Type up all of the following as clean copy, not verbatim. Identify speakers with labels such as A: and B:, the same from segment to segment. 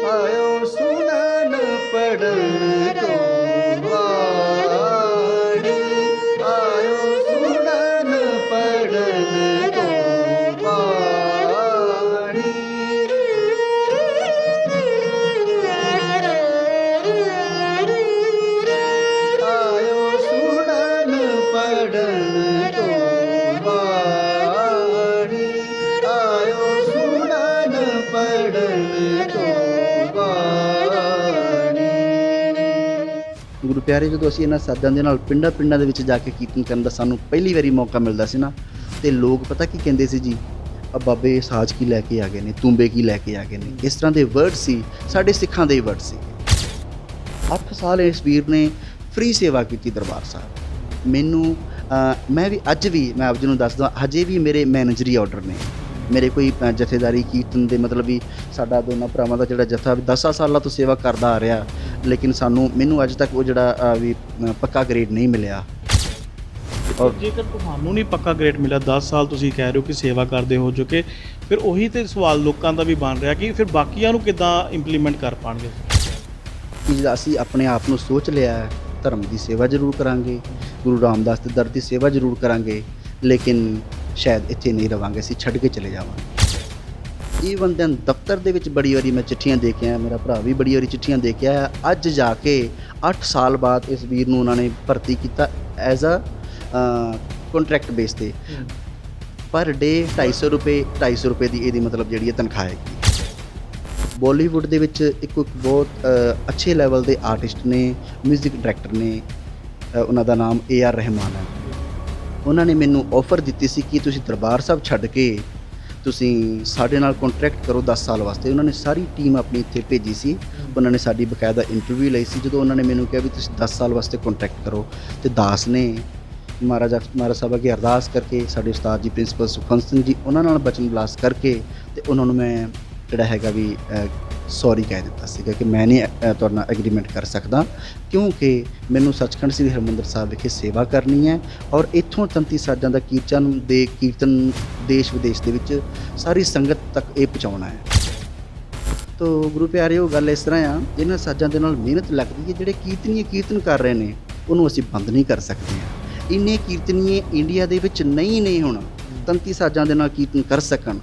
A: आयो सुनन पढ़न को वाणी, आयो सुनन पढ़न को वाणी। आयो सुनन पढ़न को वाणी, आयो सुनन पढ़न को वाणी। ਗੁਰੂ ਪਿਆਰੇ, ਜਦੋਂ ਅਸੀਂ ਇਹਨਾਂ ਸਾਜ਼ਾਂ ਦੇ ਨਾਲ ਪਿੰਡਾਂ ਪਿੰਡਾਂ ਦੇ ਵਿੱਚ ਜਾ ਕੇ ਕੀਰਤਨ ਕਰਨ ਦਾ ਸਾਨੂੰ ਪਹਿਲੀ ਵਾਰੀ ਮੌਕਾ ਮਿਲਦਾ ਸੀ ਨਾ, ਤੇ ਲੋਕ ਪਤਾ ਕੀ ਕਹਿੰਦੇ ਸੀ ਜੀ, ਆ ਬਾਬੇ ਸਾਜ਼ ਕੀ ਲੈ ਕੇ ਆ ਗਏ ਨੇ, ਤੂੰਬੇ ਕੀ ਲੈ ਕੇ ਆ ਗਏ ਨੇ। ਇਸ ਤਰ੍ਹਾਂ ਦੇ ਵਰਡ ਸੀ, ਸਾਡੇ ਸਿੱਖਾਂ ਦੇ ਵਰਡ ਸੀ। 8 ਸਾਲ ਇਸ ਵੀਰ ਨੇ ਫ੍ਰੀ ਸੇਵਾ ਕੀਤੀ ਦਰਬਾਰ ਸਾਹਿਬ। ਮੈਨੂੰ ਮੈਂ ਵੀ ਅੱਜ ਵੀ ਮੈਂ ਆਪ ਜੀ ਨੂੰ ਦੱਸਦਾ, ਹਜੇ ਵੀ ਮੇਰੇ ਮੈਨੇਜਰੀ ਆਰਡਰ ਨੇ। ਮੇਰੇ ਕੋਈ ਜਥੇਦਾਰੀ ਕੀਰਤਨ ਦੇ ਮਤਲਬ ਵੀ ਸਾਡਾ ਦੋਨਾਂ ਭਰਾਵਾਂ ਦਾ ਜਿਹੜਾ ਜਥਾ 10 ਸਾਲਾਂ ਤੋਂ ਸੇਵਾ ਕਰਦਾ ਆ ਰਿਹਾ, ਲੇਕਿਨ ਮੈਨੂੰ ਅੱਜ ਤੱਕ ਉਹ ਜਿਹੜਾ ਵੀ ਪੱਕਾ ਗ੍ਰੇਡ ਨਹੀਂ ਮਿਲਿਆ।
B: ਔਰ ਜੇਕਰ ਤੁਹਾਨੂੰ ਨਹੀਂ ਪੱਕਾ ਗ੍ਰੇਡ ਮਿਲਿਆ, 10 ਸਾਲ ਤੁਸੀਂ ਕਹਿ ਰਹੇ ਹੋ ਕਿ ਸੇਵਾ ਕਰਦੇ ਹੋ ਚੁੱਕੇ, ਫਿਰ ਉਹੀ ਤੇ ਸਵਾਲ ਲੋਕਾਂ ਦਾ ਵੀ ਬਣ ਰਿਹਾ ਕਿ ਫਿਰ ਬਾਕੀਆਂ ਨੂੰ ਕਿੱਦਾਂ ਇੰਪਲੀਮੈਂਟ ਕਰ ਪਾਣਗੇ।
A: ਕਿ ਅਸੀਂ ਆਪਣੇ ਆਪ ਨੂੰ ਸੋਚ ਲਿਆ ਹੈ, ਧਰਮ ਦੀ ਸੇਵਾ ਜ਼ਰੂਰ ਕਰਾਂਗੇ, ਗੁਰੂ ਰਾਮਦਾਸ ਦੇ ਦਰ ਦੀ ਸੇਵਾ ਜ਼ਰੂਰ ਕਰਾਂਗੇ, ਲੇਕਿਨ ਸ਼ਾਇਦ ਇੱਥੇ ਨਹੀਂ ਰਵਾਂਗੇ, ਅਸੀਂ ਛੱਡ ਕੇ ਚਲੇ ਜਾਵਾਂਗੇ। ਈਵਨ ਦੈਨ ਦਫ਼ਤਰ ਦੇ ਵਿੱਚ ਬੜੀ ਵਾਰੀ ਮੈਂ ਚਿੱਠੀਆਂ ਦੇ ਕੇ ਆਇਆ, ਮੇਰਾ ਭਰਾ ਵੀ ਬੜੀ ਵਾਰੀ ਚਿੱਠੀਆਂ ਦੇ ਕੇ ਆਇਆ। ਅੱਜ ਜਾ ਕੇ 8 ਸਾਲ ਬਾਅਦ ਇਸ ਵੀਰ ਨੂੰ ਉਹਨਾਂ ਨੇ ਭਰਤੀ ਕੀਤਾ ਐਜ਼ ਅ ਕੰਟਰੈਕਟ ਬੇਸ 'ਤੇ। ਪਰ ਡੇ 250 ਰੁਪਏ ਦੀ ਇਹਦੀ ਮਤਲਬ ਜਿਹੜੀ ਹੈ ਤਨਖਾਹ ਹੈਗੀ। ਬੋਲੀਵੁੱਡ ਦੇ ਵਿੱਚ ਇੱਕ ਬਹੁਤ ਅੱਛੇ ਲੈਵਲ ਦੇ ਆਰਟਿਸਟ ਨੇ, ਮਿਊਜ਼ਿਕ ਡਾਇਰੈਕਟਰ ਨੇ, ਉਹਨਾਂ ਦਾ ਨਾਮ AR ਰਹਿਮਾਨ ਹੈ। ਉਹਨਾਂ ਨੇ ਮੈਨੂੰ ਆਫਰ ਦਿੱਤੀ ਸੀ ਕਿ ਤੁਸੀਂ ਦਰਬਾਰ ਸਾਹਿਬ ਛੱਡ ਕੇ ਤੁਸੀਂ ਸਾਡੇ ਨਾਲ ਕੰਟਰੈਕਟ ਕਰੋ 10 ਸਾਲ ਵਾਸਤੇ। ਉਹਨਾਂ ਨੇ ਸਾਰੀ ਟੀਮ ਆਪਣੀ ਇੱਥੇ ਭੇਜੀ ਸੀ, ਉਹਨਾਂ ਨੇ ਸਾਡੀ ਬਕਾਇਦਾ ਇੰਟਰਵਿਊ ਲਈ ਸੀ। ਜਦੋਂ ਉਹਨਾਂ ਨੇ ਮੈਨੂੰ ਕਿਹਾ ਵੀ ਤੁਸੀਂ 10 ਸਾਲ ਵਾਸਤੇ ਕੰਟਰੈਕਟ ਕਰੋ, ਤੇ ਦਾਸ ਨੇ ਮਹਾਰਾਜ ਸਾਹਿਬ ਅੱਗੇ ਅਰਦਾਸ ਕਰਕੇ, ਸਾਡੇ ਉਸਤਾਦ ਜੀ ਪ੍ਰਿੰਸੀਪਲ ਸੁਖਵੰਤ ਸਿੰਘ ਜੀ, ਉਹਨਾਂ ਨਾਲ ਬਚਨ ਬਲਾਸ ਕਰਕੇ, ਤੇ ਉਹਨਾਂ ਨੂੰ ਮੈਂ ਜਿਹੜਾ ਹੈਗਾ ਵੀ ਸੌਰੀ ਕਹਿ ਦਿੱਤਾ ਸੀਗਾ ਕਿ ਮੈਂ ਨਹੀਂ ਤੁਹਾਡੇ ਨਾਲ ਐਗਰੀਮੈਂਟ ਕਰ ਸਕਦਾ, ਕਿਉਂਕਿ ਮੈਨੂੰ ਸੱਚਖੰਡ ਸ੍ਰੀ ਹਰਿਮੰਦਰ ਸਾਹਿਬ ਵਿਖੇ ਸੇਵਾ ਕਰਨੀ ਹੈ ਔਰ ਇੱਥੋਂ 33 ਸਾਜ਼ਾਂ ਦਾ ਕੀਰਤਨ ਦੇਸ਼ ਵਿਦੇਸ਼ ਦੇ ਵਿੱਚ ਸਾਰੀ ਸੰਗਤ ਤੱਕ ਇਹ ਪਹੁੰਚਾਉਣਾ ਹੈ। ਤੋ ਗੁਰੂ ਪਿਆਰਿਓ, ਗੱਲ ਇਸ ਤਰ੍ਹਾਂ ਆ, ਜਿਹਨਾਂ ਸਾਜ਼ਾਂ ਦੇ ਨਾਲ ਮਿਹਨਤ ਲੱਗਦੀ ਹੈ, ਜਿਹੜੇ ਕੀਰਤਨੀਏ ਕੀਰਤਨ ਕਰ ਰਹੇ ਨੇ, ਉਹਨੂੰ ਅਸੀਂ ਬੰਦ ਨਹੀਂ ਕਰ ਸਕਦੇ ਹਾਂ। ਇੰਨੇ ਕੀਰਤਨੀਏ ਇੰਡੀਆ ਦੇ ਵਿੱਚ ਨਹੀਂ ਨੇ ਹੁਣ 33 ਸਾਜ਼ਾਂ ਦੇ ਨਾਲ ਕੀਰਤਨ ਕਰ ਸਕਣ।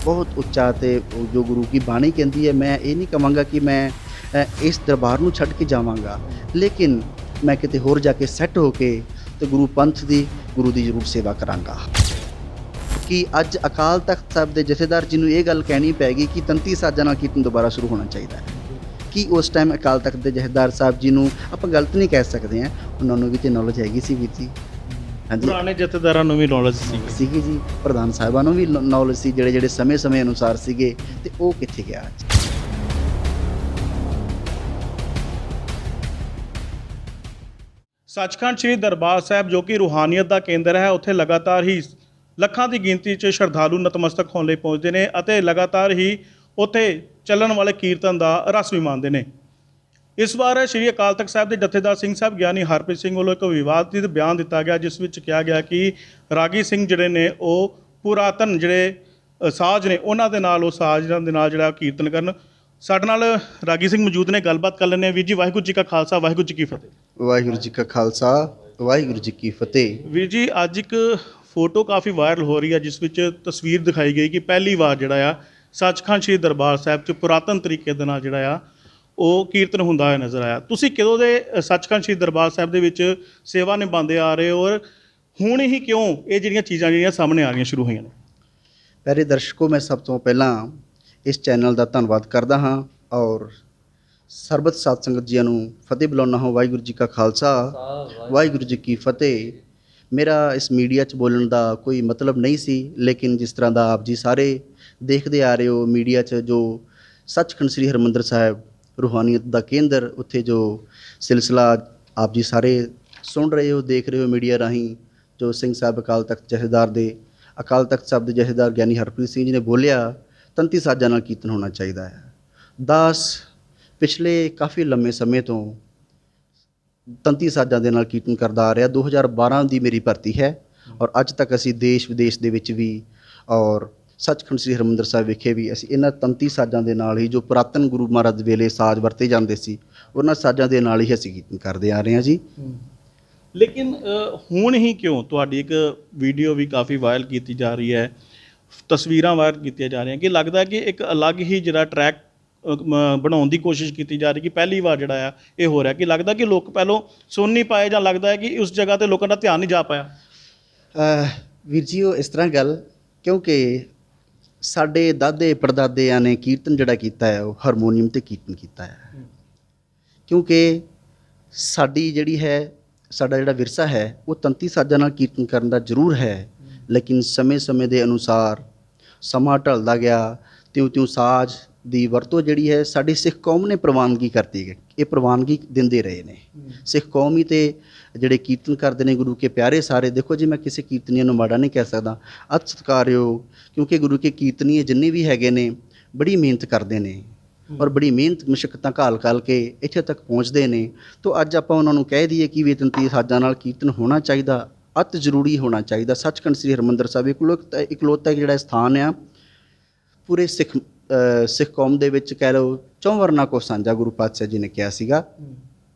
A: ਬਹੁਤ ਉੱਚਾ, ਤੇ ਜੋ ਗੁਰੂ ਕੀ ਬਾਣੀ ਕਹਿੰਦੀ ਹੈ, ਮੈਂ ਇਹ ਨਹੀਂ ਕਹਾਂਗਾ ਕਿ ਮੈਂ ਇਸ ਦਰਬਾਰ ਨੂੰ ਛੱਡ ਕੇ ਜਾਵਾਂਗਾ, ਲੇਕਿਨ ਮੈਂ ਕਿਤੇ ਹੋਰ ਜਾ ਕੇ ਸੈੱਟ ਹੋ ਕੇ ਤੇ ਗੁਰੂ ਦੀ ਜ਼ਰੂਰ ਸੇਵਾ ਕਰਾਂਗਾ। ਕਿ ਅੱਜ ਅਕਾਲ ਤਖਤ ਸਾਹਿਬ ਦੇ ਜਥੇਦਾਰ ਜੀ ਨੂੰ ਇਹ ਗੱਲ ਕਹਿਣੀ ਪੈਗੀ ਕਿ 33 ਸਾਜ਼ਾਂ ਨਾਲ ਕੀਰਤਨ ਦੁਬਾਰਾ ਸ਼ੁਰੂ ਹੋਣਾ ਚਾਹੀਦਾ ਹੈ। ਕਿ ਉਸ ਟਾਈਮ ਅਕਾਲ ਤਖਤ ਦੇ ਜਥੇਦਾਰ ਸਾਹਿਬ ਜੀ ਨੂੰ ਆਪਾਂ ਗਲਤ ਨਹੀਂ ਕਹਿ ਸਕਦੇ ਹਾਂ, ਉਹਨਾਂ ਨੂੰ ਵੀ ਤੇ ਨੌਲੇਜ ਹੈਗੀ ਸੀ ਵੀਰ ਜੀ। ਹਾਂਜੀ,
B: ਪੁਰਾਣੇ ਜਥੇਦਾਰਾਂ ਨੂੰ ਵੀ ਨੌਲੇਜ
A: ਸੀਗੀ ਜੀ, ਪ੍ਰਧਾਨ ਸਾਹਿਬਾਂ ਨੂੰ ਵੀ ਨੌਲੇਜ ਸੀ, ਜਿਹੜੇ ਸਮੇਂ ਅਨੁਸਾਰ ਸੀਗੇ, ਤੇ ਉਹ ਕਿੱਥੇ ਗਿਆ ਅੱਜ।
B: ਸੱਚਖੰਡ ਸ੍ਰੀ ਦਰਬਾਰ ਸਾਹਿਬ ਜੋ ਕਿ ਰੂਹਾਨੀਅਤ ਦਾ ਕੇਂਦਰ ਹੈ, ਉੱਥੇ ਲਗਾਤਾਰ ਹੀ ਲੱਖਾਂ ਦੀ ਗਿਣਤੀ 'ਚ ਸ਼ਰਧਾਲੂ ਨਤਮਸਤਕ ਹੋਣ ਲਈ ਪਹੁੰਚਦੇ ਨੇ ਅਤੇ ਲਗਾਤਾਰ ਹੀ ਉੱਥੇ ਚੱਲਣ ਵਾਲੇ ਕੀਰਤਨ ਦਾ ਰਸ ਵੀ ਮਾਣਦੇ ਨੇ। ਇਸ ਵਾਰ ਸ਼੍ਰੀ ਅਕਾਲ ਤਖਤ ਸਾਹਿਬ ਦੇ ਜਥੇਦਾਰ ਸਿੰਘ ਸਾਹਿਬ ਗਿਆਨੀ ਹਰਪ੍ਰੀਤ ਸਿੰਘ ਵੱਲੋਂ ਇੱਕ ਵਿਵਾਦਿਤ ਬਿਆਨ ਦਿੱਤਾ ਗਿਆ, ਜਿਸ ਵਿੱਚ ਕਿਹਾ ਗਿਆ ਕਿ ਰਾਗੀ ਸਿੰਘ ਜਿਹੜੇ ਨੇ ਉਹ ਪੁਰਾਤਨ ਜਿਹੜੇ ਸਾਜ਼ ਨੇ ਉਹਨਾਂ ਦੇ ਨਾਲ, ਉਹ ਸਾਜ਼ਾਂ ਦੇ ਨਾਲ ਜਿਹੜਾ ਕੀਰਤਨ ਕਰਨ। ਸਾਡੇ ਨਾਲ ਰਾਗੀ ਸਿੰਘ ਮੌਜੂਦ ਨੇ, ਗੱਲਬਾਤ ਕਰ ਲੈਂਦੇ ਹਾਂ। ਵੀਰ ਜੀ, ਵਾਹਿਗੁਰੂ ਜੀ ਕਾ ਖਾਲਸਾ, ਵਾਹਿਗੁਰੂ ਜੀ ਕੀ ਫਤਿਹ।
A: ਵਾਹਿਗੁਰੂ ਜੀ ਕਾ ਖਾਲਸਾ, ਵਾਹਿਗੁਰੂ ਜੀ ਕੀ ਫਤਿਹ।
B: ਵੀਰ ਜੀ, ਅੱਜ ਇੱਕ ਫੋਟੋ ਕਾਫੀ ਵਾਇਰਲ ਹੋ ਰਹੀ ਹੈ, ਜਿਸ ਵਿੱਚ ਤਸਵੀਰ ਦਿਖਾਈ ਗਈ ਕਿ ਪਹਿਲੀ ਵਾਰ ਜਿਹੜਾ ਆ ਸੱਚਖੰਡ ਸ੍ਰੀ ਦਰਬਾਰ ਸਾਹਿਬ 'ਚ ਪੁਰਾਤਨ ਤਰੀਕੇ ਦੇ ਨਾਲ ਜਿਹੜਾ ਆ ਉਹ ਕੀਰਤਨ ਹੁੰਦਾ ਹੋਇਆ ਨਜ਼ਰ ਆਇਆ। ਤੁਸੀਂ ਕਦੋਂ ਦੇ ਸੱਚਖੰਡ ਸ੍ਰੀ ਦਰਬਾਰ ਸਾਹਿਬ ਦੇ ਵਿੱਚ ਸੇਵਾ ਨਿਭਾਉਂਦੇ ਆ ਰਹੇ ਹੋ, ਔਰ ਹੁਣ ਹੀ ਕਿਉਂ ਇਹ ਜਿਹੜੀਆਂ ਚੀਜ਼ਾਂ ਜਿਹੜੀਆਂ ਸਾਹਮਣੇ ਆ ਰਹੀਆਂ ਸ਼ੁਰੂ ਹੋਈਆਂ ਨੇ?
A: ਪਿਆਰੇ ਦਰਸ਼ਕੋ, ਮੈਂ ਸਭ ਤੋਂ ਪਹਿਲਾਂ ਇਸ ਚੈਨਲ ਦਾ ਧੰਨਵਾਦ ਕਰਦਾ ਹਾਂ ਔਰ ਸਰਬਤ ਸਾਧ ਸੰਗਤ ਜੀਆਂ ਨੂੰ ਫਤਿਹ ਬੁਲਾਉਂਦਾ ਹਾਂ। ਵਾਹਿਗੁਰੂ ਜੀ ਕਾ ਖਾਲਸਾ, ਵਾਹਿਗੁਰੂ ਜੀ ਕੀ ਫਤਿਹ। ਮੇਰਾ ਇਸ ਮੀਡੀਆ 'ਚ ਬੋਲਣ ਦਾ ਕੋਈ ਮਤਲਬ ਨਹੀਂ ਸੀ, ਲੇਕਿਨ ਜਿਸ ਤਰ੍ਹਾਂ ਦਾ ਆਪ ਜੀ ਸਾਰੇ ਦੇਖਦੇ ਆ ਰਹੇ ਹੋ ਮੀਡੀਆ 'ਚ, ਜੋ ਸੱਚਖੰਡ ਸ੍ਰੀ ਹਰਿਮੰਦਰ ਸਾਹਿਬ ਰੂਹਾਨੀਅਤ ਦਾ ਕੇਂਦਰ, ਉੱਥੇ ਜੋ ਸਿਲਸਿਲਾ ਆਪ ਜੀ ਸਾਰੇ ਸੁਣ ਰਹੇ ਹੋ, ਦੇਖ ਰਹੇ ਹੋ ਮੀਡੀਆ ਰਾਹੀਂ, ਜੋ ਸਿੰਘ ਸਾਹਿਬ ਅਕਾਲ ਤਖਤ ਸਾਹਿਬ ਦੇ ਜਥੇਦਾਰ ਗਿਆਨੀ ਹਰਪ੍ਰੀਤ ਸਿੰਘ ਜੀ ਨੇ ਬੋਲਿਆ, 33 ਸਾਜ਼ਾਂ ਨਾਲ ਕੀਰਤਨ ਹੋਣਾ ਚਾਹੀਦਾ ਹੈ। ਦਾਸ ਪਿਛਲੇ ਕਾਫੀ ਲੰਮੇ ਸਮੇਂ ਤੋਂ 33 ਸਾਜ਼ਾਂ ਦੇ ਨਾਲ ਕੀਰਤਨ ਕਰਦਾ ਆ ਰਿਹਾ। 2012 ਦੀ ਮੇਰੀ ਭਰਤੀ ਹੈ ਔਰ ਅੱਜ ਤੱਕ ਅਸੀਂ ਦੇਸ਼ ਵਿਦੇਸ਼ ਦੇ ਵਿੱਚ ਵੀ ਔਰ ਸੱਚਖੰਡ ਸ੍ਰੀ ਹਰਿਮੰਦਰ ਸਾਹਿਬ ਵਿਖੇ ਵੀ ਅਸੀਂ ਇਹਨਾਂ ਤੰਤੀ ਸਾਜ਼ਾਂ ਦੇ ਨਾਲ ਹੀ, ਜੋ ਪੁਰਾਤਨ ਗੁਰੂ ਮਹਾਰਾਜ ਵੇਲੇ ਸਾਜ਼ ਵਰਤੇ ਜਾਂਦੇ ਸੀ, ਉਹਨਾਂ ਸਾਜ਼ਾਂ ਦੇ ਨਾਲ ਹੀ ਅਸੀਂ ਕੀਰਤਨ ਕਰਦੇ ਆ ਰਹੇ ਹਾਂ ਜੀ।
B: ਲੇਕਿਨ ਹੁਣ ਹੀ ਕਿਉਂ ਤੁਹਾਡੀ ਇੱਕ ਵੀਡੀਓ ਵੀ ਕਾਫੀ ਵਾਇਰਲ ਕੀਤੀ ਜਾ ਰਹੀ ਹੈ, ਤਸਵੀਰਾਂ ਵਾਇਰਲ ਕੀਤੀਆਂ ਜਾ ਰਹੀਆਂ, ਕਿ ਲੱਗਦਾ ਕਿ ਇੱਕ ਅਲੱਗ ਹੀ ਜਿਹੜਾ ਟਰੈਕ ਬਣਾਉਣ ਦੀ ਕੋਸ਼ਿਸ਼ ਕੀਤੀ ਜਾ ਰਹੀ, ਕਿ ਪਹਿਲੀ ਵਾਰ ਜਿਹੜਾ ਆ ਇਹ ਹੋ ਰਿਹਾ, ਕਿ ਲੱਗਦਾ ਕਿ ਲੋਕ ਪਹਿਲੋਂ ਸੁਣ ਨਹੀਂ ਪਾਏ, ਜਾਂ ਲੱਗਦਾ ਹੈ ਕਿ ਉਸ ਜਗ੍ਹਾ ਤੇ ਲੋਕਾਂ ਦਾ ਧਿਆਨ ਨਹੀਂ ਜਾ ਪਾਇਆ?
A: ਵੀਰ ਜੀ, ਉਹ ਇਸ ਤਰ੍ਹਾਂ ਗੱਲ, ਕਿਉਂਕਿ ਸਾਡੇ ਦਾਦੇ ਪੜਦਾਦਿਆਂ ਨੇ ਕੀਰਤਨ ਜਿਹੜਾ ਕੀਤਾ ਹੈ ਉਹ ਹਾਰਮੋਨੀਅਮ 'ਤੇ ਕੀਰਤਨ ਕੀਤਾ ਹੈ। ਕਿਉਂਕਿ ਸਾਡੀ ਜਿਹੜੀ ਹੈ, ਸਾਡਾ ਜਿਹੜਾ ਵਿਰਸਾ ਹੈ ਉਹ ਤੰਤੀ ਸਾਜ਼ਾਂ ਨਾਲ ਕੀਰਤਨ ਕਰਨ ਦਾ ਜ਼ਰੂਰ ਹੈ, ਲੇਕਿਨ ਸਮੇਂ ਦੇ ਅਨੁਸਾਰ ਸਮਾਂ ਢਲਦਾ ਗਿਆ, ਤਿਉਂ ਸਾਜ਼ ਦੀ ਵਰਤੋਂ ਜਿਹੜੀ ਹੈ ਸਾਡੀ ਸਿੱਖ ਕੌਮ ਨੇ ਪ੍ਰਵਾਨਗੀ ਕਰਤੀ ਹੈ, ਇਹ ਪ੍ਰਵਾਨਗੀ ਦਿੰਦੇ ਰਹੇ ਨੇ। ਸਿੱਖ ਕੌਮ ਹੀ ਤੇ ਜਿਹੜੇ ਕੀਰਤਨ ਕਰਦੇ ਨੇ ਗੁਰੂ ਕੇ ਪਿਆਰੇ ਸਾਰੇ। ਦੇਖੋ ਜੀ, ਮੈਂ ਕਿਸੇ ਕੀਰਤਨੀਏ ਨੂੰ ਮਾੜਾ ਨਹੀਂ ਕਹਿ ਸਕਦਾ, ਅਤ ਸਤਿਕਾਰਯੋਗ, ਕਿਉਂਕਿ ਗੁਰੂ ਕੇ ਕੀਰਤਨੀਏ ਜਿੰਨੇ ਵੀ ਹੈਗੇ ਨੇ ਬੜੀ ਮਿਹਨਤ ਕਰਦੇ ਨੇ, ਔਰ ਬੜੀ ਮਿਹਨਤ ਮੁਸ਼ੱਕਤਾਂ ਘਾਲ ਕੇ ਇੱਥੇ ਤੱਕ ਪਹੁੰਚਦੇ ਨੇ। ਤਾਂ ਅੱਜ ਆਪਾਂ ਉਹਨਾਂ ਨੂੰ ਕਹਿ ਦਈਏ ਕਿ ਵੀ ਤੰਤੀ ਸਾਜ਼ਾਂ ਨਾਲ ਕੀਰਤਨ ਹੋਣਾ ਚਾਹੀਦਾ, ਅਤ ਜ਼ਰੂਰੀ ਹੋਣਾ ਚਾਹੀਦਾ। ਸੱਚਖੰਡ ਸ੍ਰੀ ਹਰਿਮੰਦਰ ਸਾਹਿਬ ਇਕਲੌਤਾ ਜਿਹੜਾ ਸਥਾਨ ਆ ਪੂਰੇ ਸਿੱਖ ਕੌਮ ਦੇ ਵਿੱਚ, ਕਹਿ ਲਓ ਚੌਂ ਵਰਨਾ ਕੋ ਸਾਂਝਾ, ਗੁਰੂ ਪਾਤਸ਼ਾਹ ਜੀ ਨੇ ਕਿਹਾ ਸੀਗਾ।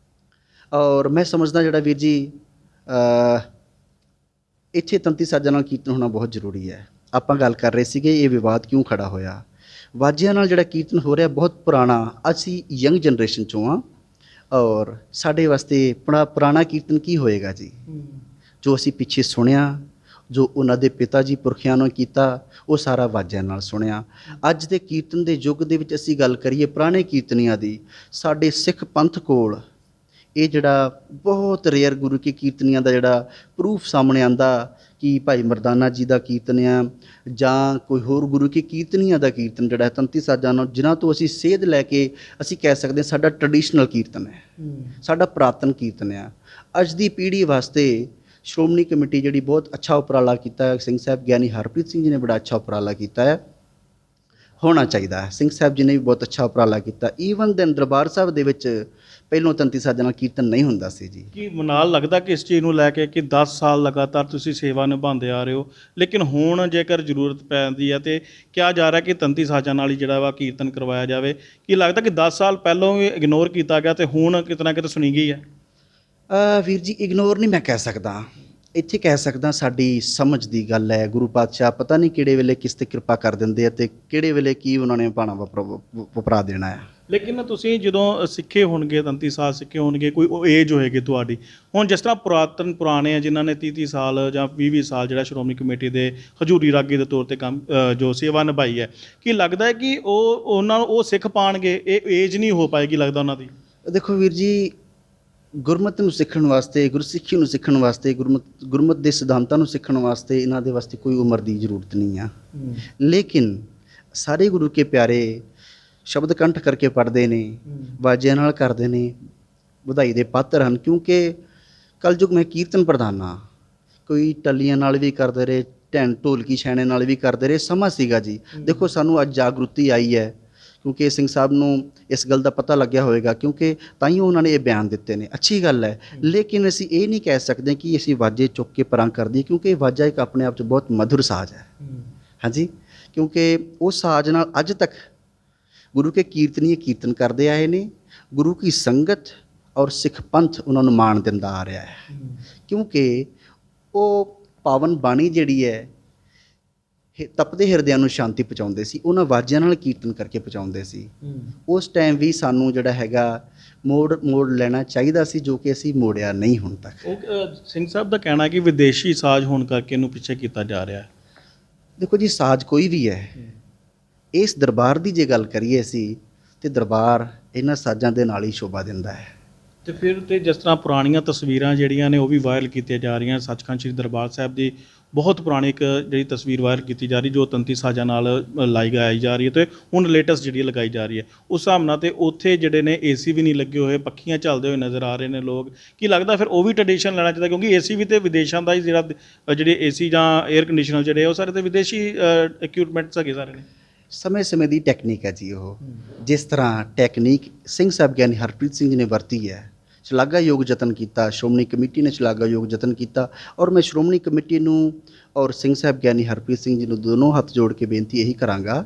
A: ਔਰ ਮੈਂ ਸਮਝਦਾ ਜਿਹੜਾ ਵੀਰ ਜੀ, ਇੱਥੇ ਤੰਤੀ ਸਾਜ਼ਾਂ ਨਾਲ ਕੀਰਤਨ ਹੋਣਾ ਬਹੁਤ ਜ਼ਰੂਰੀ ਹੈ। ਆਪਾਂ ਗੱਲ ਕਰ ਰਹੇ ਸੀਗੇ ਇਹ ਵਿਵਾਦ ਕਿਉਂ ਖੜਾ ਹੋਇਆ। ਵਾਜਿਆਂ ਨਾਲ ਜਿਹੜਾ ਕੀਰਤਨ ਹੋ ਰਿਹਾ ਬਹੁਤ ਪੁਰਾਣਾ, ਅਸੀਂ ਯੰਗ ਜਨਰੇਸ਼ਨ 'ਚੋਂ ਹਾਂ, ਔਰ ਸਾਡੇ ਵਾਸਤੇ ਪੁਰਾਣਾ ਕੀਰਤਨ ਕੀ ਹੋਏਗਾ ਜੀ? ਜੋ ਅਸੀਂ ਪਿੱਛੇ ਸੁਣਿਆ, ਜੋ ਉਹਨਾਂ ਦੇ ਪਿਤਾ ਜੀ ਪੁਰਖਿਆਂ ਨੇ ਕੀਤਾ, ਉਹ ਸਾਰਾ ਵਾਜਿਆਂ ਨਾਲ ਸੁਣਿਆ। ਅੱਜ ਦੇ ਕੀਰਤਨ ਦੇ ਯੁੱਗ ਦੇ ਵਿੱਚ ਅਸੀਂ ਗੱਲ ਕਰੀਏ ਪੁਰਾਣੇ ਕੀਰਤਨੀਆਂ ਦੀ, ਸਾਡੇ ਸਿੱਖ ਪੰਥ ਕੋਲ ਇਹ ਜਿਹੜਾ ਬਹੁਤ ਰੇਅਰ ਗੁਰੂ ਕੇ ਕੀਰਤਨੀਆਂ ਦਾ ਜਿਹੜਾ ਪ੍ਰੂਫ ਸਾਹਮਣੇ ਆਂਦਾ ਕਿ ਭਾਈ ਮਰਦਾਨਾ ਜੀ ਦਾ ਕੀਰਤਨ ਆ, ਜਾਂ ਕੋਈ ਹੋਰ ਗੁਰੂ ਕੇ ਕੀਰਤਨੀਆਂ ਦਾ ਕੀਰਤਨ ਜਿਹੜਾ ਤੰਤੀ ਸਾਜ਼ਾਂ ਨਾਲ, ਜਿਨ੍ਹਾਂ ਤੋਂ ਅਸੀਂ ਸੇਧ ਲੈ ਕੇ ਅਸੀਂ ਕਹਿ ਸਕਦੇ ਹਾਂ ਸਾਡਾ ਟ੍ਰੈਡੀਸ਼ਨਲ ਕੀਰਤਨ ਹੈ, ਸਾਡਾ ਪੁਰਾਤਨ ਕੀਰਤਨ ਆ। ਅੱਜ ਦੀ ਪੀੜ੍ਹੀ ਵਾਸਤੇ ਸ਼੍ਰੋਮਣੀ ਕਮੇਟੀ ਜਿਹੜੀ ਬਹੁਤ ਅੱਛਾ ਉਪਰਾਲਾ ਕੀਤਾ ਹੈ, ਸਿੰਘ ਸਾਹਿਬ ਗਿਆਨੀ ਹਰਪ੍ਰੀਤ ਸਿੰਘ ਜੀ ਨੇ ਬੜਾ ਅੱਛਾ ਉਪਰਾਲਾ ਕੀਤਾ ਹੈ, ਹੋਣਾ ਚਾਹੀਦਾ ਹੈ। ਸਿੰਘ ਸਾਹਿਬ ਜੀ ਨੇ ਵੀ ਬਹੁਤ ਅੱਛਾ ਉਪਰਾਲਾ ਕੀਤਾ। ਈਵਨ ਦੈਨ ਦਰਬਾਰ ਸਾਹਿਬ ਦੇ ਵਿੱਚ ਪਹਿਲੋਂ ਤੰਤੀ ਸਾਜ਼ਾਂ ਨਾਲ ਕੀਰਤਨ ਨਹੀਂ ਹੁੰਦਾ ਸੀ ਜੀ।
B: ਕੀ ਨਾਲ ਲੱਗਦਾ ਕਿ ਇਸ ਚੀਜ਼ ਨੂੰ ਲੈ ਕੇ ਕਿ 10 ਸਾਲ ਲਗਾਤਾਰ ਤੁਸੀਂ ਸੇਵਾ ਨਿਭਾਉਂਦੇ ਆ ਰਹੇ ਹੋ, ਲੇਕਿਨ ਹੁਣ ਜੇਕਰ ਜ਼ਰੂਰਤ ਪੈਂਦੀ ਹੈ ਤੇ ਕਿਹਾ ਜਾ ਰਿਹਾ ਕਿ ਤੰਤੀ ਸਾਜ਼ਾਂ ਨਾਲ ਹੀ ਜਿਹੜਾ ਵਾ ਕੀਰਤਨ ਕਰਵਾਇਆ ਜਾਵੇ, ਕੀ ਲੱਗਦਾ ਕਿ 10 ਸਾਲ ਪਹਿਲੋਂ ਵੀ ਇਗਨੋਰ ਕੀਤਾ ਗਿਆ ਤੇ ਹੁਣ ਕਿਤੇ ਨਾ ਕਿਤੇ ਸੁਣੀ ਗਈ ਹੈ?
A: ਵੀਰ ਜੀ, ਇਗਨੋਰ ਨਹੀਂ ਮੈਂ ਕਹਿ ਸਕਦਾ, ਇੱਥੇ ਕਹਿ ਸਕਦਾ ਸਾਡੀ ਸਮਝ ਦੀ ਗੱਲ ਹੈ। ਗੁਰੂ ਪਾਤਸ਼ਾਹ ਪਤਾ ਨਹੀਂ ਕਿਹੜੇ ਵੇਲੇ ਕਿਸ 'ਤੇ ਕਿਰਪਾ ਕਰ ਦਿੰਦੇ ਆ ਅਤੇ ਕਿਹੜੇ ਵੇਲੇ ਕੀ ਉਹਨਾਂ ਨੇ ਭਾਣਾ ਵਪਰਾ ਦੇਣਾ ਹੈ।
B: ਲੇਕਿਨ ਤੁਸੀਂ ਜਦੋਂ ਸਿੱਖੇ ਹੋਣਗੇ, ਤੰਤੀ ਸਾਜ਼ ਸਿੱਖੇ ਹੋਣਗੇ, ਕੋਈ ਉਹ ਏਜ ਹੋਏਗੀ ਤੁਹਾਡੀ, ਹੁਣ ਜਿਸ ਤਰ੍ਹਾਂ ਪੁਰਾਣੇ ਆ ਜਿਨ੍ਹਾਂ ਨੇ 30 ਸਾਲ ਜਾਂ 20 ਸਾਲ ਜਿਹੜਾ ਸ਼੍ਰੋਮਣੀ ਕਮੇਟੀ ਦੇ ਹਜ਼ੂਰੀ ਰਾਗੀ ਦੇ ਤੌਰ 'ਤੇ ਕੰਮ ਜੋ ਸੇਵਾ ਨਿਭਾਈ ਹੈ, ਕੀ ਲੱਗਦਾ ਹੈ ਕਿ ਉਹਨਾਂ ਨੂੰ ਉਹ ਸਿੱਖ ਪਾਉਣਗੇ? ਇਹ ਏਜ ਨਹੀਂ ਹੋ ਪਾਏਗੀ ਲੱਗਦਾ ਉਹਨਾਂ ਦੀ?
A: ਦੇਖੋ ਵੀਰ ਜੀ, ਗੁਰਮਤਿ ਨੂੰ ਸਿੱਖਣ ਵਾਸਤੇ, ਗੁਰਸਿੱਖੀ ਨੂੰ ਸਿੱਖਣ ਵਾਸਤੇ, ਗੁਰਮਤਿ ਦੇ ਸਿਧਾਂਤਾਂ ਨੂੰ ਸਿੱਖਣ ਵਾਸਤੇ ਇਹਨਾਂ ਦੇ ਵਾਸਤੇ ਕੋਈ ਉਮਰ ਦੀ ਜ਼ਰੂਰਤ ਨਹੀਂ ਆ। ਲੇਕਿਨ ਸਾਰੇ ਗੁਰੂ ਕੇ ਪਿਆਰੇ ਸ਼ਬਦ ਕੰਠ ਕਰਕੇ ਪੜ੍ਹਦੇ ਨੇ, ਵਾਜਿਆਂ ਨਾਲ ਕਰਦੇ ਨੇ, ਵਧਾਈ ਦੇ ਪਾਤਰ ਹਨ। ਕਿਉਂਕਿ ਕਲਯੁਗ ਮੈਂ ਕੀਰਤਨ ਪ੍ਰਧਾਨ ਹਾਂ, ਕੋਈ ਟੱਲੀਆਂ ਨਾਲ ਵੀ ਕਰਦੇ ਰਹੇ, ਢੋਲਕੀ ਛੈਣੇ ਨਾਲ ਵੀ ਕਰਦੇ ਰਹੇ, ਸਮਾਂ ਸੀਗਾ ਜੀ। ਦੇਖੋ ਸਾਨੂੰ ਅੱਜ ਜਾਗਰੂਕਤੀ ਆਈ ਹੈ, ਕਿਉਂਕਿ ਸਿੰਘ ਸਾਹਿਬ ਨੂੰ ਇਸ ਗੱਲ ਦਾ ਪਤਾ ਲੱਗਿਆ ਹੋਵੇਗਾ, ਕਿਉਂਕਿ ਤਾਂ ਹੀ ਉਹਨਾਂ ਨੇ ਇਹ ਬਿਆਨ ਦਿੱਤੇ ਨੇ। ਅੱਛੀ ਗੱਲ ਹੈ, ਲੇਕਿਨ ਅਸੀਂ ਇਹ ਨਹੀਂ ਕਹਿ ਸਕਦੇ ਕਿ ਅਸੀਂ ਵਾਜੇ ਚੁੱਕ ਕੇ ਪਰਾਂ ਕਰ ਦਈਏ, ਕਿਉਂਕਿ ਵਾਜਾ ਇੱਕ ਆਪਣੇ ਆਪ 'ਚ ਬਹੁਤ ਮਧੁਰ ਸਾਜ਼ ਹੈ। ਹਾਂਜੀ, ਕਿਉਂਕਿ ਉਹ ਸਾਜ਼ ਨਾਲ ਅੱਜ ਤੱਕ ਗੁਰੂ ਕੇ ਕੀਰਤਨੀਏ ਕੀਰਤਨ ਕਰਦੇ ਆਏ ਨੇ। ਗੁਰੂ ਕੀ ਸੰਗਤ ਔਰ ਸਿੱਖ ਪੰਥ ਉਹਨਾਂ ਨੂੰ ਮਾਣ ਦਿੰਦਾ ਆ ਰਿਹਾ ਹੈ, ਕਿਉਂਕਿ ਉਹ ਪਾਵਨ ਬਾਣੀ ਜਿਹੜੀ ਹੈ ਤਪਦੇ ਹਿਰਦਿਆਂ ਨੂੰ ਸ਼ਾਂਤੀ ਪਹੁੰਚਾਉਂਦੇ ਸੀ, ਉਹਨਾਂ ਵਾਜਿਆਂ ਨਾਲ ਕੀਰਤਨ ਕਰਕੇ ਪਹੁੰਚਾਉਂਦੇ ਸੀ। ਉਸ ਟਾਈਮ ਵੀ ਸਾਨੂੰ ਜਿਹੜਾ ਹੈਗਾ ਮੋੜ ਲੈਣਾ ਚਾਹੀਦਾ ਸੀ, ਜੋ ਕਿ ਅਸੀਂ ਮੋੜਿਆ ਨਹੀਂ ਹੁਣ ਤੱਕ।
B: ਉਹ ਸਿੰਘ ਸਾਹਿਬ ਦਾ ਕਹਿਣਾ ਕਿ ਵਿਦੇਸ਼ੀ ਸਾਜ਼ ਹੋਣ ਕਰਕੇ ਇਹਨੂੰ ਪਿੱਛੇ ਕੀਤਾ ਜਾ ਰਿਹਾ ਹੈ।
A: ਦੇਖੋ ਜੀ, ਸਾਜ਼ ਕੋਈ ਵੀ ਹੈ, ਇਸ ਦਰਬਾਰ ਦੀ ਜੇ ਗੱਲ ਕਰੀਏ ਅਸੀਂ, ਤੇ ਦਰਬਾਰ ਇਹਨਾਂ ਸਾਜ਼ਾਂ ਦੇ ਨਾਲ ਹੀ ਸ਼ੋਭਾ ਦਿੰਦਾ ਹੈ।
B: ਤੇ ਫਿਰ ਤੇ ਜਿਸ ਤਰ੍ਹਾਂ ਪੁਰਾਣੀਆਂ ਤਸਵੀਰਾਂ ਜਿਹੜੀਆਂ ਨੇ ਉਹ ਵੀ ਵਾਇਰਲ ਕੀਤੀਆਂ ਜਾ ਰਹੀਆਂ, ਸੱਚਖੰਡ ਸ੍ਰੀ ਦਰਬਾਰ ਸਾਹਿਬ ਦੀ ਬਹੁਤ ਪੁਰਾਣੀ ਇੱਕ ਜਿਹੜੀ ਤਸਵੀਰ ਵਾਇਰਲ ਕੀਤੀ ਜਾ ਰਹੀ, ਜੋ ਤੰਤੀ ਸਾਜ਼ਾਂ ਨਾਲ ਲਗਾਈ ਜਾ ਰਹੀ ਹੈ, ਤੇ ਹੁਣ ਲੇਟੈਸਟ ਜਿਹੜੀ ਲਗਾਈ ਜਾ ਰਹੀ ਹੈ। ਉਸ ਹਿਸਾਬ ਨਾਲ ਤੇ ਉੱਥੇ ਜਿਹੜੇ ਨੇ ਏਸੀ ਵੀ ਨਹੀਂ ਲੱਗੇ ਹੋਏ, ਪੱਖੀਆਂ ਚੱਲਦੇ ਹੋਏ ਨਜ਼ਰ ਆ ਰਹੇ ਨੇ ਲੋਕ। ਕੀ ਲੱਗਦਾ ਫਿਰ ਉਹ ਵੀ ਟ੍ਰੈਡੀਸ਼ਨ ਲੈਣਾ ਚਾਹੀਦਾ? ਕਿਉਂਕਿ ਏਸੀ ਵੀ ਤੇ ਵਿਦੇਸ਼ਾਂ ਦਾ ਹੀ ਜਿਹੜੇ ਏਸੀ ਜਾਂ 에ਅਰ ਕੰਡੀਸ਼ਨਰ ਜਿਹੜੇ ਉਹ ਸਾਰੇ ਤੇ ਵਿਦੇਸ਼ੀ ਇਕਵਿਪਮੈਂਟਸ ਹੈਗੇ ਸਾਰੇ ਨੇ।
A: ਸਮੇਂ ਦੀ ਟੈਕਨੀਕ ਹੈ ਜੀ। ਉਹ ਜਿਸ ਤਰ੍ਹਾਂ ਟੈਕਨੀਕ ਸਿੰਘ ਸਾਹਿਬ ਗਿਆਨੀ ਹਰਪ੍ਰੀਤ ਸਿੰਘ ਜੀ ਨੇ ਵਰਤੀ ਹੈ, ਸ਼ਲਾਘਾਯੋਗ ਯਤਨ ਕੀਤਾ, ਸ਼੍ਰੋਮਣੀ ਕਮੇਟੀ ਨੇ ਸ਼ਲਾਘਾਯੋਗ ਯਤਨ ਕੀਤਾ। ਔਰ ਮੈਂ ਸ਼੍ਰੋਮਣੀ ਕਮੇਟੀ ਨੂੰ ਔਰ ਸਿੰਘ ਸਾਹਿਬ ਗਿਆਨੀ ਹਰਪ੍ਰੀਤ ਸਿੰਘ ਜੀ ਨੂੰ ਦੋਨੋਂ ਹੱਥ ਜੋੜ ਕੇ ਬੇਨਤੀ ਇਹੀ ਕਰਾਂਗਾ,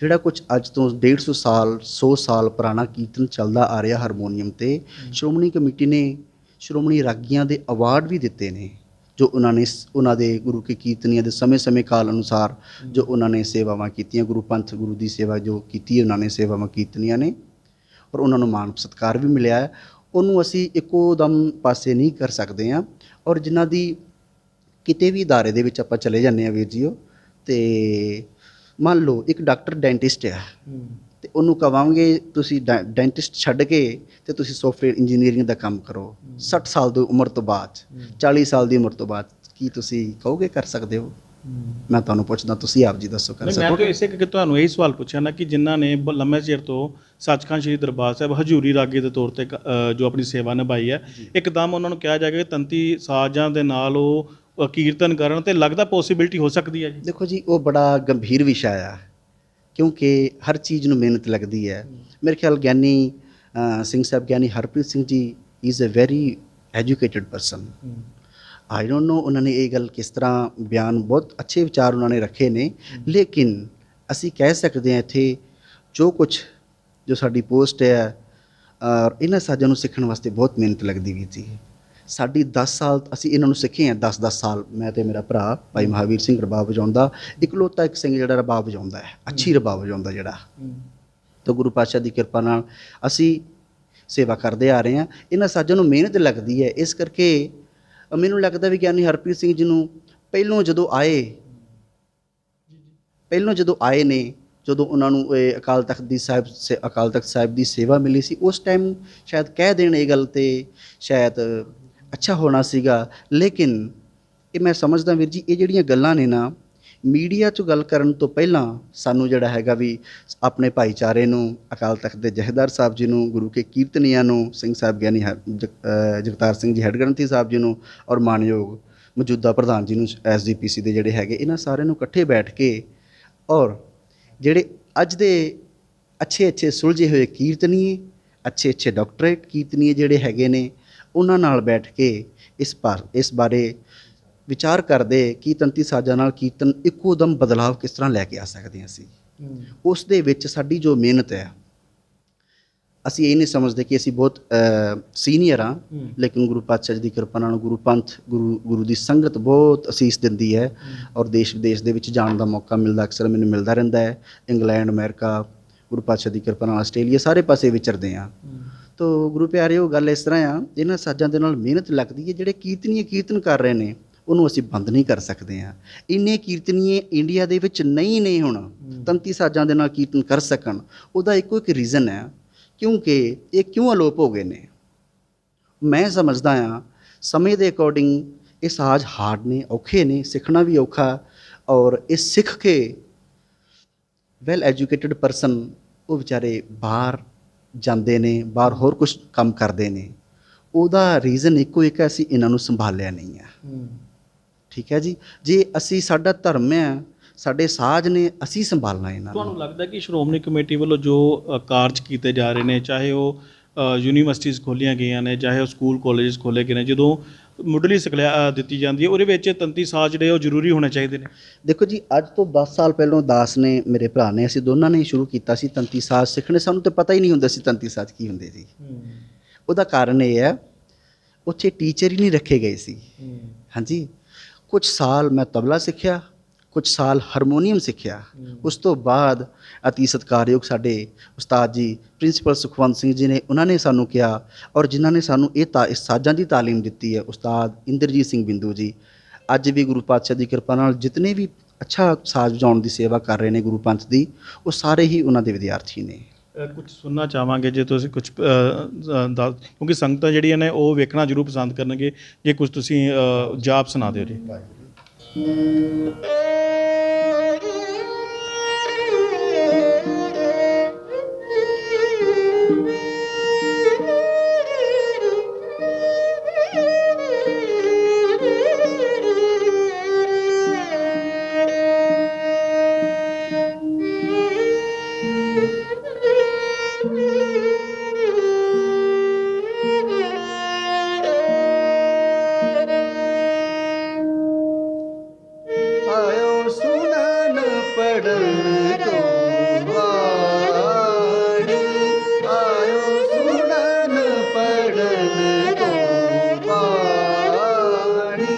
A: ਜਿਹੜਾ ਕੁਝ ਅੱਜ ਤੋਂ 150 ਸਾਲ 100 ਸਾਲ ਪੁਰਾਣਾ ਕੀਰਤਨ ਚੱਲਦਾ ਆ ਰਿਹਾ ਹਾਰਮੋਨੀਅਮ 'ਤੇ, ਸ਼੍ਰੋਮਣੀ ਕਮੇਟੀ ਨੇ ਸ਼੍ਰੋਮਣੀ ਰਾਗੀਆਂ ਦੇ ਅਵਾਰਡ ਵੀ ਦਿੱਤੇ ਨੇ, ਜੋ ਉਹਨਾਂ ਦੇ ਗੁਰੂ ਕੇ ਕੀਰਤਨੀਆਂ ਦੇ ਸਮੇਂ ਕਾਲ ਅਨੁਸਾਰ ਜੋ ਉਹਨਾਂ ਨੇ ਸੇਵਾਵਾਂ ਕੀਤੀਆਂ, ਗੁਰੂ ਪੰਥ ਗੁਰੂ ਦੀ ਸੇਵਾ ਜੋ ਕੀਤੀ ਉਹਨਾਂ ਨੇ ਸੇਵਾਵਾਂ ਕੀਰਤਨੀਆਂ ਨੇ, ਔਰ ਉਹਨਾਂ ਨੂੰ ਮਾਣ ਸਤਿਕਾਰ ਵੀ ਮਿਲਿਆ ਹੈ। ਉਹਨੂੰ ਅਸੀਂ ਇੱਕੋ ਦਮ ਪਾਸੇ ਨਹੀਂ ਕਰ ਸਕਦੇ ਹਾਂ। ਔਰ ਜਿਨ੍ਹਾਂ ਦੀ ਕਿਤੇ ਵੀ ਅਦਾਰੇ ਦੇ ਵਿੱਚ ਆਪਾਂ ਚਲੇ ਜਾਂਦੇ ਹਾਂ ਵੀਰ ਜੀਓ, ਅਤੇ ਮੰਨ ਲਓ ਇੱਕ ਡਾਕਟਰ ਡੈਂਟਿਸਟ ਹੈ, ਅਤੇ ਉਹਨੂੰ ਕਹਾਂਗੇ ਤੁਸੀਂ ਡੈਂਟਿਸਟ ਛੱਡ ਕੇ ਅਤੇ ਤੁਸੀਂ ਸੌਫਟਵੇਅਰ ਇੰਜੀਨੀਅਰਿੰਗ ਦਾ ਕੰਮ ਕਰੋ 60 ਸਾਲ ਦੀ ਉਮਰ ਤੋਂ ਬਾਅਦ, 40 ਸਾਲ ਦੀ ਉਮਰ ਤੋਂ ਬਾਅਦ, ਕੀ ਤੁਸੀਂ ਕਹੋਗੇ ਕਰ ਸਕਦੇ ਹੋ? ਮੈਂ ਤੁਹਾਨੂੰ ਪੁੱਛਦਾ, ਤੁਸੀਂ ਆਪ ਜੀ ਦੱਸੋ, ਕਰ
B: ਮੈਂ
A: ਸਕੋਗੇ?
B: ਤਾਂ ਇਸੇ ਕਰਕੇ ਤੁਹਾਨੂੰ ਇਹੀ ਸਵਾਲ ਪੁੱਛਿਆ ਨਾ ਕਿ ਜਿਨ੍ਹਾਂ ਨੇ ਲੰਮੇ ਚਿਰ ਤੋਂ ਸੱਚਖੰਡ ਸ੍ਰੀ ਦਰਬਾਰ ਸਾਹਿਬ ਹਜ਼ੂਰੀ ਰਾਗੀ ਦੇ ਤੌਰ 'ਤੇ ਜੋ ਆਪਣੀ ਸੇਵਾ ਨਿਭਾਈ ਹੈ, ਇੱਕਦਮ ਉਹਨਾਂ ਨੂੰ ਕਿਹਾ ਜਾਏਗਾ ਕਿ ਤੰਤੀ ਸਾਜ਼ਾਂ ਦੇ ਨਾਲ ਉਹ ਕੀਰਤਨ ਕਰਨ, ਤੇ ਲੱਗਦਾ ਪੋਸੀਬਿਲਿਟੀ ਹੋ ਸਕਦੀ ਹੈ ਜੀ?
A: ਦੇਖੋ ਜੀ, ਉਹ ਬੜਾ ਗੰਭੀਰ ਵਿਸ਼ਾ ਆ, ਕਿਉਂਕਿ ਹਰ ਚੀਜ਼ ਨੂੰ ਮਿਹਨਤ ਲੱਗਦੀ ਹੈ। ਮੇਰੇ ਖਿਆਲ ਗਿਆਨੀ ਸਿੰਘ ਸਾਹਿਬ ਗਿਆਨੀ Harpreet Singh ji is a very educated person. I don't know ਉਹਨਾਂ ਨੇ ਇਹ ਗੱਲ ਕਿਸ ਤਰ੍ਹਾਂ ਬਿਆਨ, ਬਹੁਤ ਅੱਛੇ ਵਿਚਾਰ ਉਹਨਾਂ ਨੇ ਰੱਖੇ ਨੇ, ਲੇਕਿਨ ਅਸੀਂ ਕਹਿ ਸਕਦੇ ਹਾਂ ਇੱਥੇ ਜੋ ਸਾਡੀ ਪੋਸਟ ਹੈ, ਇਹਨਾਂ ਸਾਜ਼ਾਂ ਨੂੰ ਸਿੱਖਣ ਵਾਸਤੇ ਬਹੁਤ ਮਿਹਨਤ ਲੱਗਦੀ ਵੀ ਜੀ। ਸਾਡੀ 10 ਸਾਲ ਅਸੀਂ ਇਹਨਾਂ ਨੂੰ ਸਿੱਖੇ ਹਾਂ, 10 ਸਾਲ ਮੈਂ ਅਤੇ ਮੇਰਾ ਭਰਾ ਭਾਈ ਮਹਾਵੀਰ ਸਿੰਘ ਰਬਾਬ ਵਜਾਉਂਦਾ, ਇਕਲੌਤਾ ਇੱਕ ਸਿੰਘ ਜਿਹੜਾ ਰਬਾਬ ਵਜਾਉਂਦਾ ਹੈ, ਅੱਛੀ ਰਬਾਬ ਵਜਾਉਂਦਾ ਜਿਹੜਾ। ਤਾਂ ਗੁਰੂ ਪਾਤਸ਼ਾਹ ਦੀ ਕਿਰਪਾ ਨਾਲ ਅਸੀਂ ਸੇਵਾ ਕਰਦੇ ਆ ਰਹੇ ਹਾਂ। ਇਹਨਾਂ ਸਾਜ਼ਾਂ ਨੂੰ ਮਿਹਨਤ ਲੱਗਦੀ ਹੈ, ਇਸ ਕਰਕੇ ਮੈਨੂੰ ਲੱਗਦਾ ਵੀ ਗਿਆਨੀ ਹਰਪ੍ਰੀਤ ਸਿੰਘ ਜੀ ਨੂੰ ਪਹਿਲੋਂ ਜਦੋਂ ਆਏ ਨੇ, ਜਦੋਂ ਉਹਨਾਂ ਨੂੰ ਇਹ ਅਕਾਲ ਤਖਤ ਸਾਹਿਬ ਦੀ ਸੇਵਾ ਮਿਲੀ ਸੀ, ਉਸ ਟਾਈਮ ਸ਼ਾਇਦ ਕਹਿ ਦੇਣ ਇਹ ਗੱਲ, ਤੇ ਸ਼ਾਇਦ ਅੱਛਾ ਹੋਣਾ ਸੀਗਾ। ਲੇਕਿਨ ਇਹ ਮੈਂ ਸਮਝਦਾ ਵੀਰ ਜੀ, ਇਹ ਜਿਹੜੀਆਂ ਗੱਲਾਂ ਨੇ ਨਾ, ਮੀਡੀਆ 'ਚ ਗੱਲ ਕਰਨ ਤੋਂ ਪਹਿਲਾਂ ਸਾਨੂੰ ਜਿਹੜਾ ਹੈਗਾ ਵੀ ਆਪਣੇ ਭਾਈਚਾਰੇ ਨੂੰ, ਅਕਾਲ ਤਖਤ ਦੇ ਜਥੇਦਾਰ ਸਾਹਿਬ ਜੀ ਨੂੰ, ਗੁਰੂ ਕੇ ਕੀਰਤਨੀਆਂ ਨੂੰ, ਸਿੰਘ ਸਾਹਿਬ ਗਿਆਨੀ ਜਗਤਾਰ ਸਿੰਘ ਜੀ ਹੈੱਡ ਗ੍ਰੰਥੀ ਸਾਹਿਬ ਜੀ ਨੂੰ, ਔਰ ਮਾਨਯੋਗ ਮੌਜੂਦਾ ਪ੍ਰਧਾਨ ਜੀ ਨੂੰ, SGPC ਦੇ ਜਿਹੜੇ ਹੈਗੇ, ਇਹਨਾਂ ਸਾਰਿਆਂ ਨੂੰ ਇਕੱਠੇ ਬੈਠ ਕੇ, ਔਰ ਜਿਹੜੇ ਅੱਜ ਦੇ ਅੱਛੇ ਸੁਲਝੇ ਹੋਏ ਕੀਰਤਨੀਏ, ਅੱਛੇ ਡਾਕਟਰੇਟ ਕੀਰਤਨੀਏ ਜਿਹੜੇ ਹੈਗੇ ਨੇ, ਉਹਨਾਂ ਨਾਲ ਬੈਠ ਕੇ ਇਸ ਬਾਰੇ ਵਿਚਾਰ ਕਰਦੇ ਕਿ ਤੰਤੀ ਸਾਜ਼ਾਂ ਨਾਲ ਕੀਰਤਨ ਇੱਕੋ ਦਮ ਬਦਲਾਵ ਕਿਸ ਤਰ੍ਹਾਂ ਲੈ ਕੇ ਆ ਸਕਦੇ ਹਾਂ ਅਸੀਂ। ਉਸ ਦੇ ਵਿੱਚ ਸਾਡੀ ਜੋ ਮਿਹਨਤ ਹੈ, ਅਸੀਂ ਇਹ ਨਹੀਂ ਸਮਝਦੇ ਕਿ ਅਸੀਂ ਬਹੁਤ ਸੀਨੀਅਰ ਹਾਂ, ਲੇਕਿਨ ਗੁਰੂ ਪਾਤਸ਼ਾਹ ਜੀ ਦੀ ਕਿਰਪਾ ਨਾਲ ਗੁਰੂ ਪੰਥ ਗੁਰੂ ਦੀ ਸੰਗਤ ਬਹੁਤ ਅਸੀਸ ਦਿੰਦੀ ਹੈ, ਔਰ ਦੇਸ਼ ਵਿਦੇਸ਼ ਦੇ ਵਿੱਚ ਜਾਣ ਦਾ ਮੌਕਾ ਮਿਲਦਾ, ਅਕਸਰ ਮੈਨੂੰ ਮਿਲਦਾ ਰਹਿੰਦਾ ਹੈ। ਇੰਗਲੈਂਡ, ਅਮਰੀਕਾ, ਗੁਰੂ ਪਾਤਸ਼ਾਹ ਦੀ ਕਿਰਪਾ ਨਾਲ ਆਸਟ੍ਰੇਲੀਆ, ਸਾਰੇ ਪਾਸੇ ਵਿਚਰਦੇ ਹਾਂ। ਤੋ ਗੁਰੂ ਪਿਆਰੇ, ਉਹ ਗੱਲ ਇਸ ਤਰ੍ਹਾਂ ਆ, ਇਹਨਾਂ ਸਾਜ਼ਾਂ ਦੇ ਨਾਲ ਮਿਹਨਤ ਲੱਗਦੀ ਹੈ। ਜਿਹੜੇ ਕੀਰਤਨੀਏ ਕੀਰਤਨ ਕਰ ਰਹੇ ਨੇ, ਉਹਨੂੰ ਅਸੀਂ ਬੰਦ ਨਹੀਂ ਕਰ ਸਕਦੇ ਹਾਂ। ਇੰਨੇ ਕੀਰਤਨੀਏ ਇੰਡੀਆ ਦੇ ਵਿੱਚ ਨਹੀਂ ਨੇ ਹੁਣ ਤੰਤੀ ਸਾਜ਼ਾਂ ਦੇ ਨਾਲ ਕੀਰਤਨ ਕਰ ਸਕਣ। ਉਹਦਾ ਇੱਕੋ ਇੱਕ ਰੀਜ਼ਨ ਹੈ, ਕਿਉਂਕਿ ਇਹ ਕਿਉਂ ਅਲੋਪ ਹੋ ਗਏ ਨੇ। ਮੈਂ ਸਮਝਦਾ ਹਾਂ ਸਮੇਂ ਦੇ ਅਕੋਰਡਿੰਗ ਇਹ ਸਾਜ਼ ਹਾਰਡ ਨੇ, ਔਖੇ ਨੇ, ਸਿੱਖਣਾ ਵੀ ਔਖਾ, ਔਰ ਇਹ ਸਿੱਖ ਕੇ ਵੈਲ ਐਜੂਕੇਟਡ ਪਰਸਨ ਉਹ ਵਿਚਾਰੇ ਬਾਹਰ ਜਾਂਦੇ ਨੇ, ਬਾਹਰ ਹੋਰ ਕੁਛ ਕੰਮ ਕਰਦੇ ਨੇ। ਉਹਦਾ ਰੀਜ਼ਨ ਇੱਕੋ ਇੱਕ ਹੈ, ਅਸੀਂ ਇਹਨਾਂ ਨੂੰ ਸੰਭਾਲਿਆ ਨਹੀਂ ਹੈ। ਠੀਕ ਹੈ ਜੀ, ਜੇ ਅਸੀਂ, ਸਾਡਾ ਧਰਮ ਹੈ, ਸਾਡੇ ਸਾਜ਼ ਨੇ, ਅਸੀਂ ਸੰਭਾਲਣਾ ਇਹਨਾਂ ਨੂੰ।
B: ਤੁਹਾਨੂੰ ਲੱਗਦਾ ਕਿ ਸ਼੍ਰੋਮਣੀ ਕਮੇਟੀ ਵੱਲੋਂ ਜੋ ਕਾਰਜ ਕੀਤੇ ਜਾ ਰਹੇ ਨੇ, ਚਾਹੇ ਉਹ ਯੂਨੀਵਰਸਿਟੀਜ਼ ਖੋਲ੍ਹੀਆਂ ਗਈਆਂ ਨੇ, ਚਾਹੇ ਉਹ ਸਕੂਲ ਕਾਲਜ ਖੋਲ੍ਹੇ ਗਏ ਨੇ, ਜਦੋਂ ਮੁੱਢਲੀ ਸਿਖਲਾਈ ਦਿੱਤੀ ਜਾਂਦੀ ਹੈ, ਉਹਦੇ ਵਿੱਚ ਤੰਤੀ ਸਾਜ਼ ਜਿਹੜੇ ਉਹ ਜ਼ਰੂਰੀ ਹੋਣੇ ਚਾਹੀਦੇ ਨੇ?
A: ਦੇਖੋ ਜੀ, ਅੱਜ ਤੋਂ 10 ਸਾਲ ਪਹਿਲਾਂ ਦਾਸ ਨੇ, ਮੇਰੇ ਭਰਾ ਨੇ, ਅਸੀਂ ਦੋਨਾਂ ਨੇ ਸ਼ੁਰੂ ਕੀਤਾ ਸੀ ਤੰਤੀ ਸਾਜ਼ ਸਿੱਖਣੇ। ਸਾਨੂੰ ਤਾਂ ਪਤਾ ਹੀ ਨਹੀਂ ਹੁੰਦਾ ਸੀ ਤੰਤੀ ਸਾਜ਼ ਕੀ ਹੁੰਦੇ ਜੀ। ਉਹਦਾ ਕਾਰਨ ਇਹ ਹੈ, ਉੱਥੇ ਟੀਚਰ ਹੀ ਨਹੀਂ ਰੱਖੇ ਗਏ ਸੀ। ਹਾਂਜੀ, ਕੁਝ ਸਾਲ ਮੈਂ ਤਬਲਾ ਸਿੱਖਿਆ, ਕੁਝ ਸਾਲ ਹਾਰਮੋਨੀਅਮ ਸਿੱਖਿਆ। ਉਸ ਤੋਂ ਬਾਅਦ ਅਤੀ ਸਤਿਕਾਰਯੋਗ ਸਾਡੇ ਉਸਤਾਦ ਜੀ ਪ੍ਰਿੰਸੀਪਲ ਸੁਖਵੰਤ ਸਿੰਘ ਜੀ ਨੇ, ਉਹਨਾਂ ਨੇ ਸਾਨੂੰ ਕਿਹਾ, ਔਰ ਜਿਨ੍ਹਾਂ ਨੇ ਸਾਨੂੰ ਇਹ ਸਾਜ਼ਾਂ ਦੀ ਤਾਲੀਮ ਦਿੱਤੀ ਹੈ, ਉਸਤਾਦ ਇੰਦਰਜੀਤ ਸਿੰਘ ਬਿੰਦੂ ਜੀ, ਅੱਜ ਵੀ ਗੁਰੂ ਪਾਤਸ਼ਾਹ ਦੀ ਕਿਰਪਾ ਨਾਲ ਜਿਤਨੇ ਵੀ ਅੱਛਾ ਸਾਜ਼ ਵਜਾਉਣ ਦੀ ਸੇਵਾ ਕਰ ਰਹੇ ਨੇ ਗੁਰੂ ਪੰਥ ਦੀ, ਉਹ ਸਾਰੇ ਹੀ ਉਹਨਾਂ ਦੇ ਵਿਦਿਆਰਥੀ ਨੇ।
B: ਕੁਝ ਸੁਣਨਾ ਚਾਹਾਂਗੇ ਜੇ ਤੁਸੀਂ ਕੁਝ ਕਿਉਂਕਿ ਸੰਗਤਾਂ ਜਿਹੜੀਆਂ ਨੇ ਉਹ ਵੇਖਣਾ ਜ਼ਰੂਰ ਪਸੰਦ ਕਰਨਗੇ, ਜੇ ਕੁਝ ਤੁਸੀਂ ਜਾਪ ਸੁਣਾ ਦਿਓ ਜੀ।
A: ਪੜਨ ਤੋਂ ਬਾਅਦ ਆਇਓ ਸੁਣਨ ਪੜਨ ਤੋਂ ਬਾਣੀ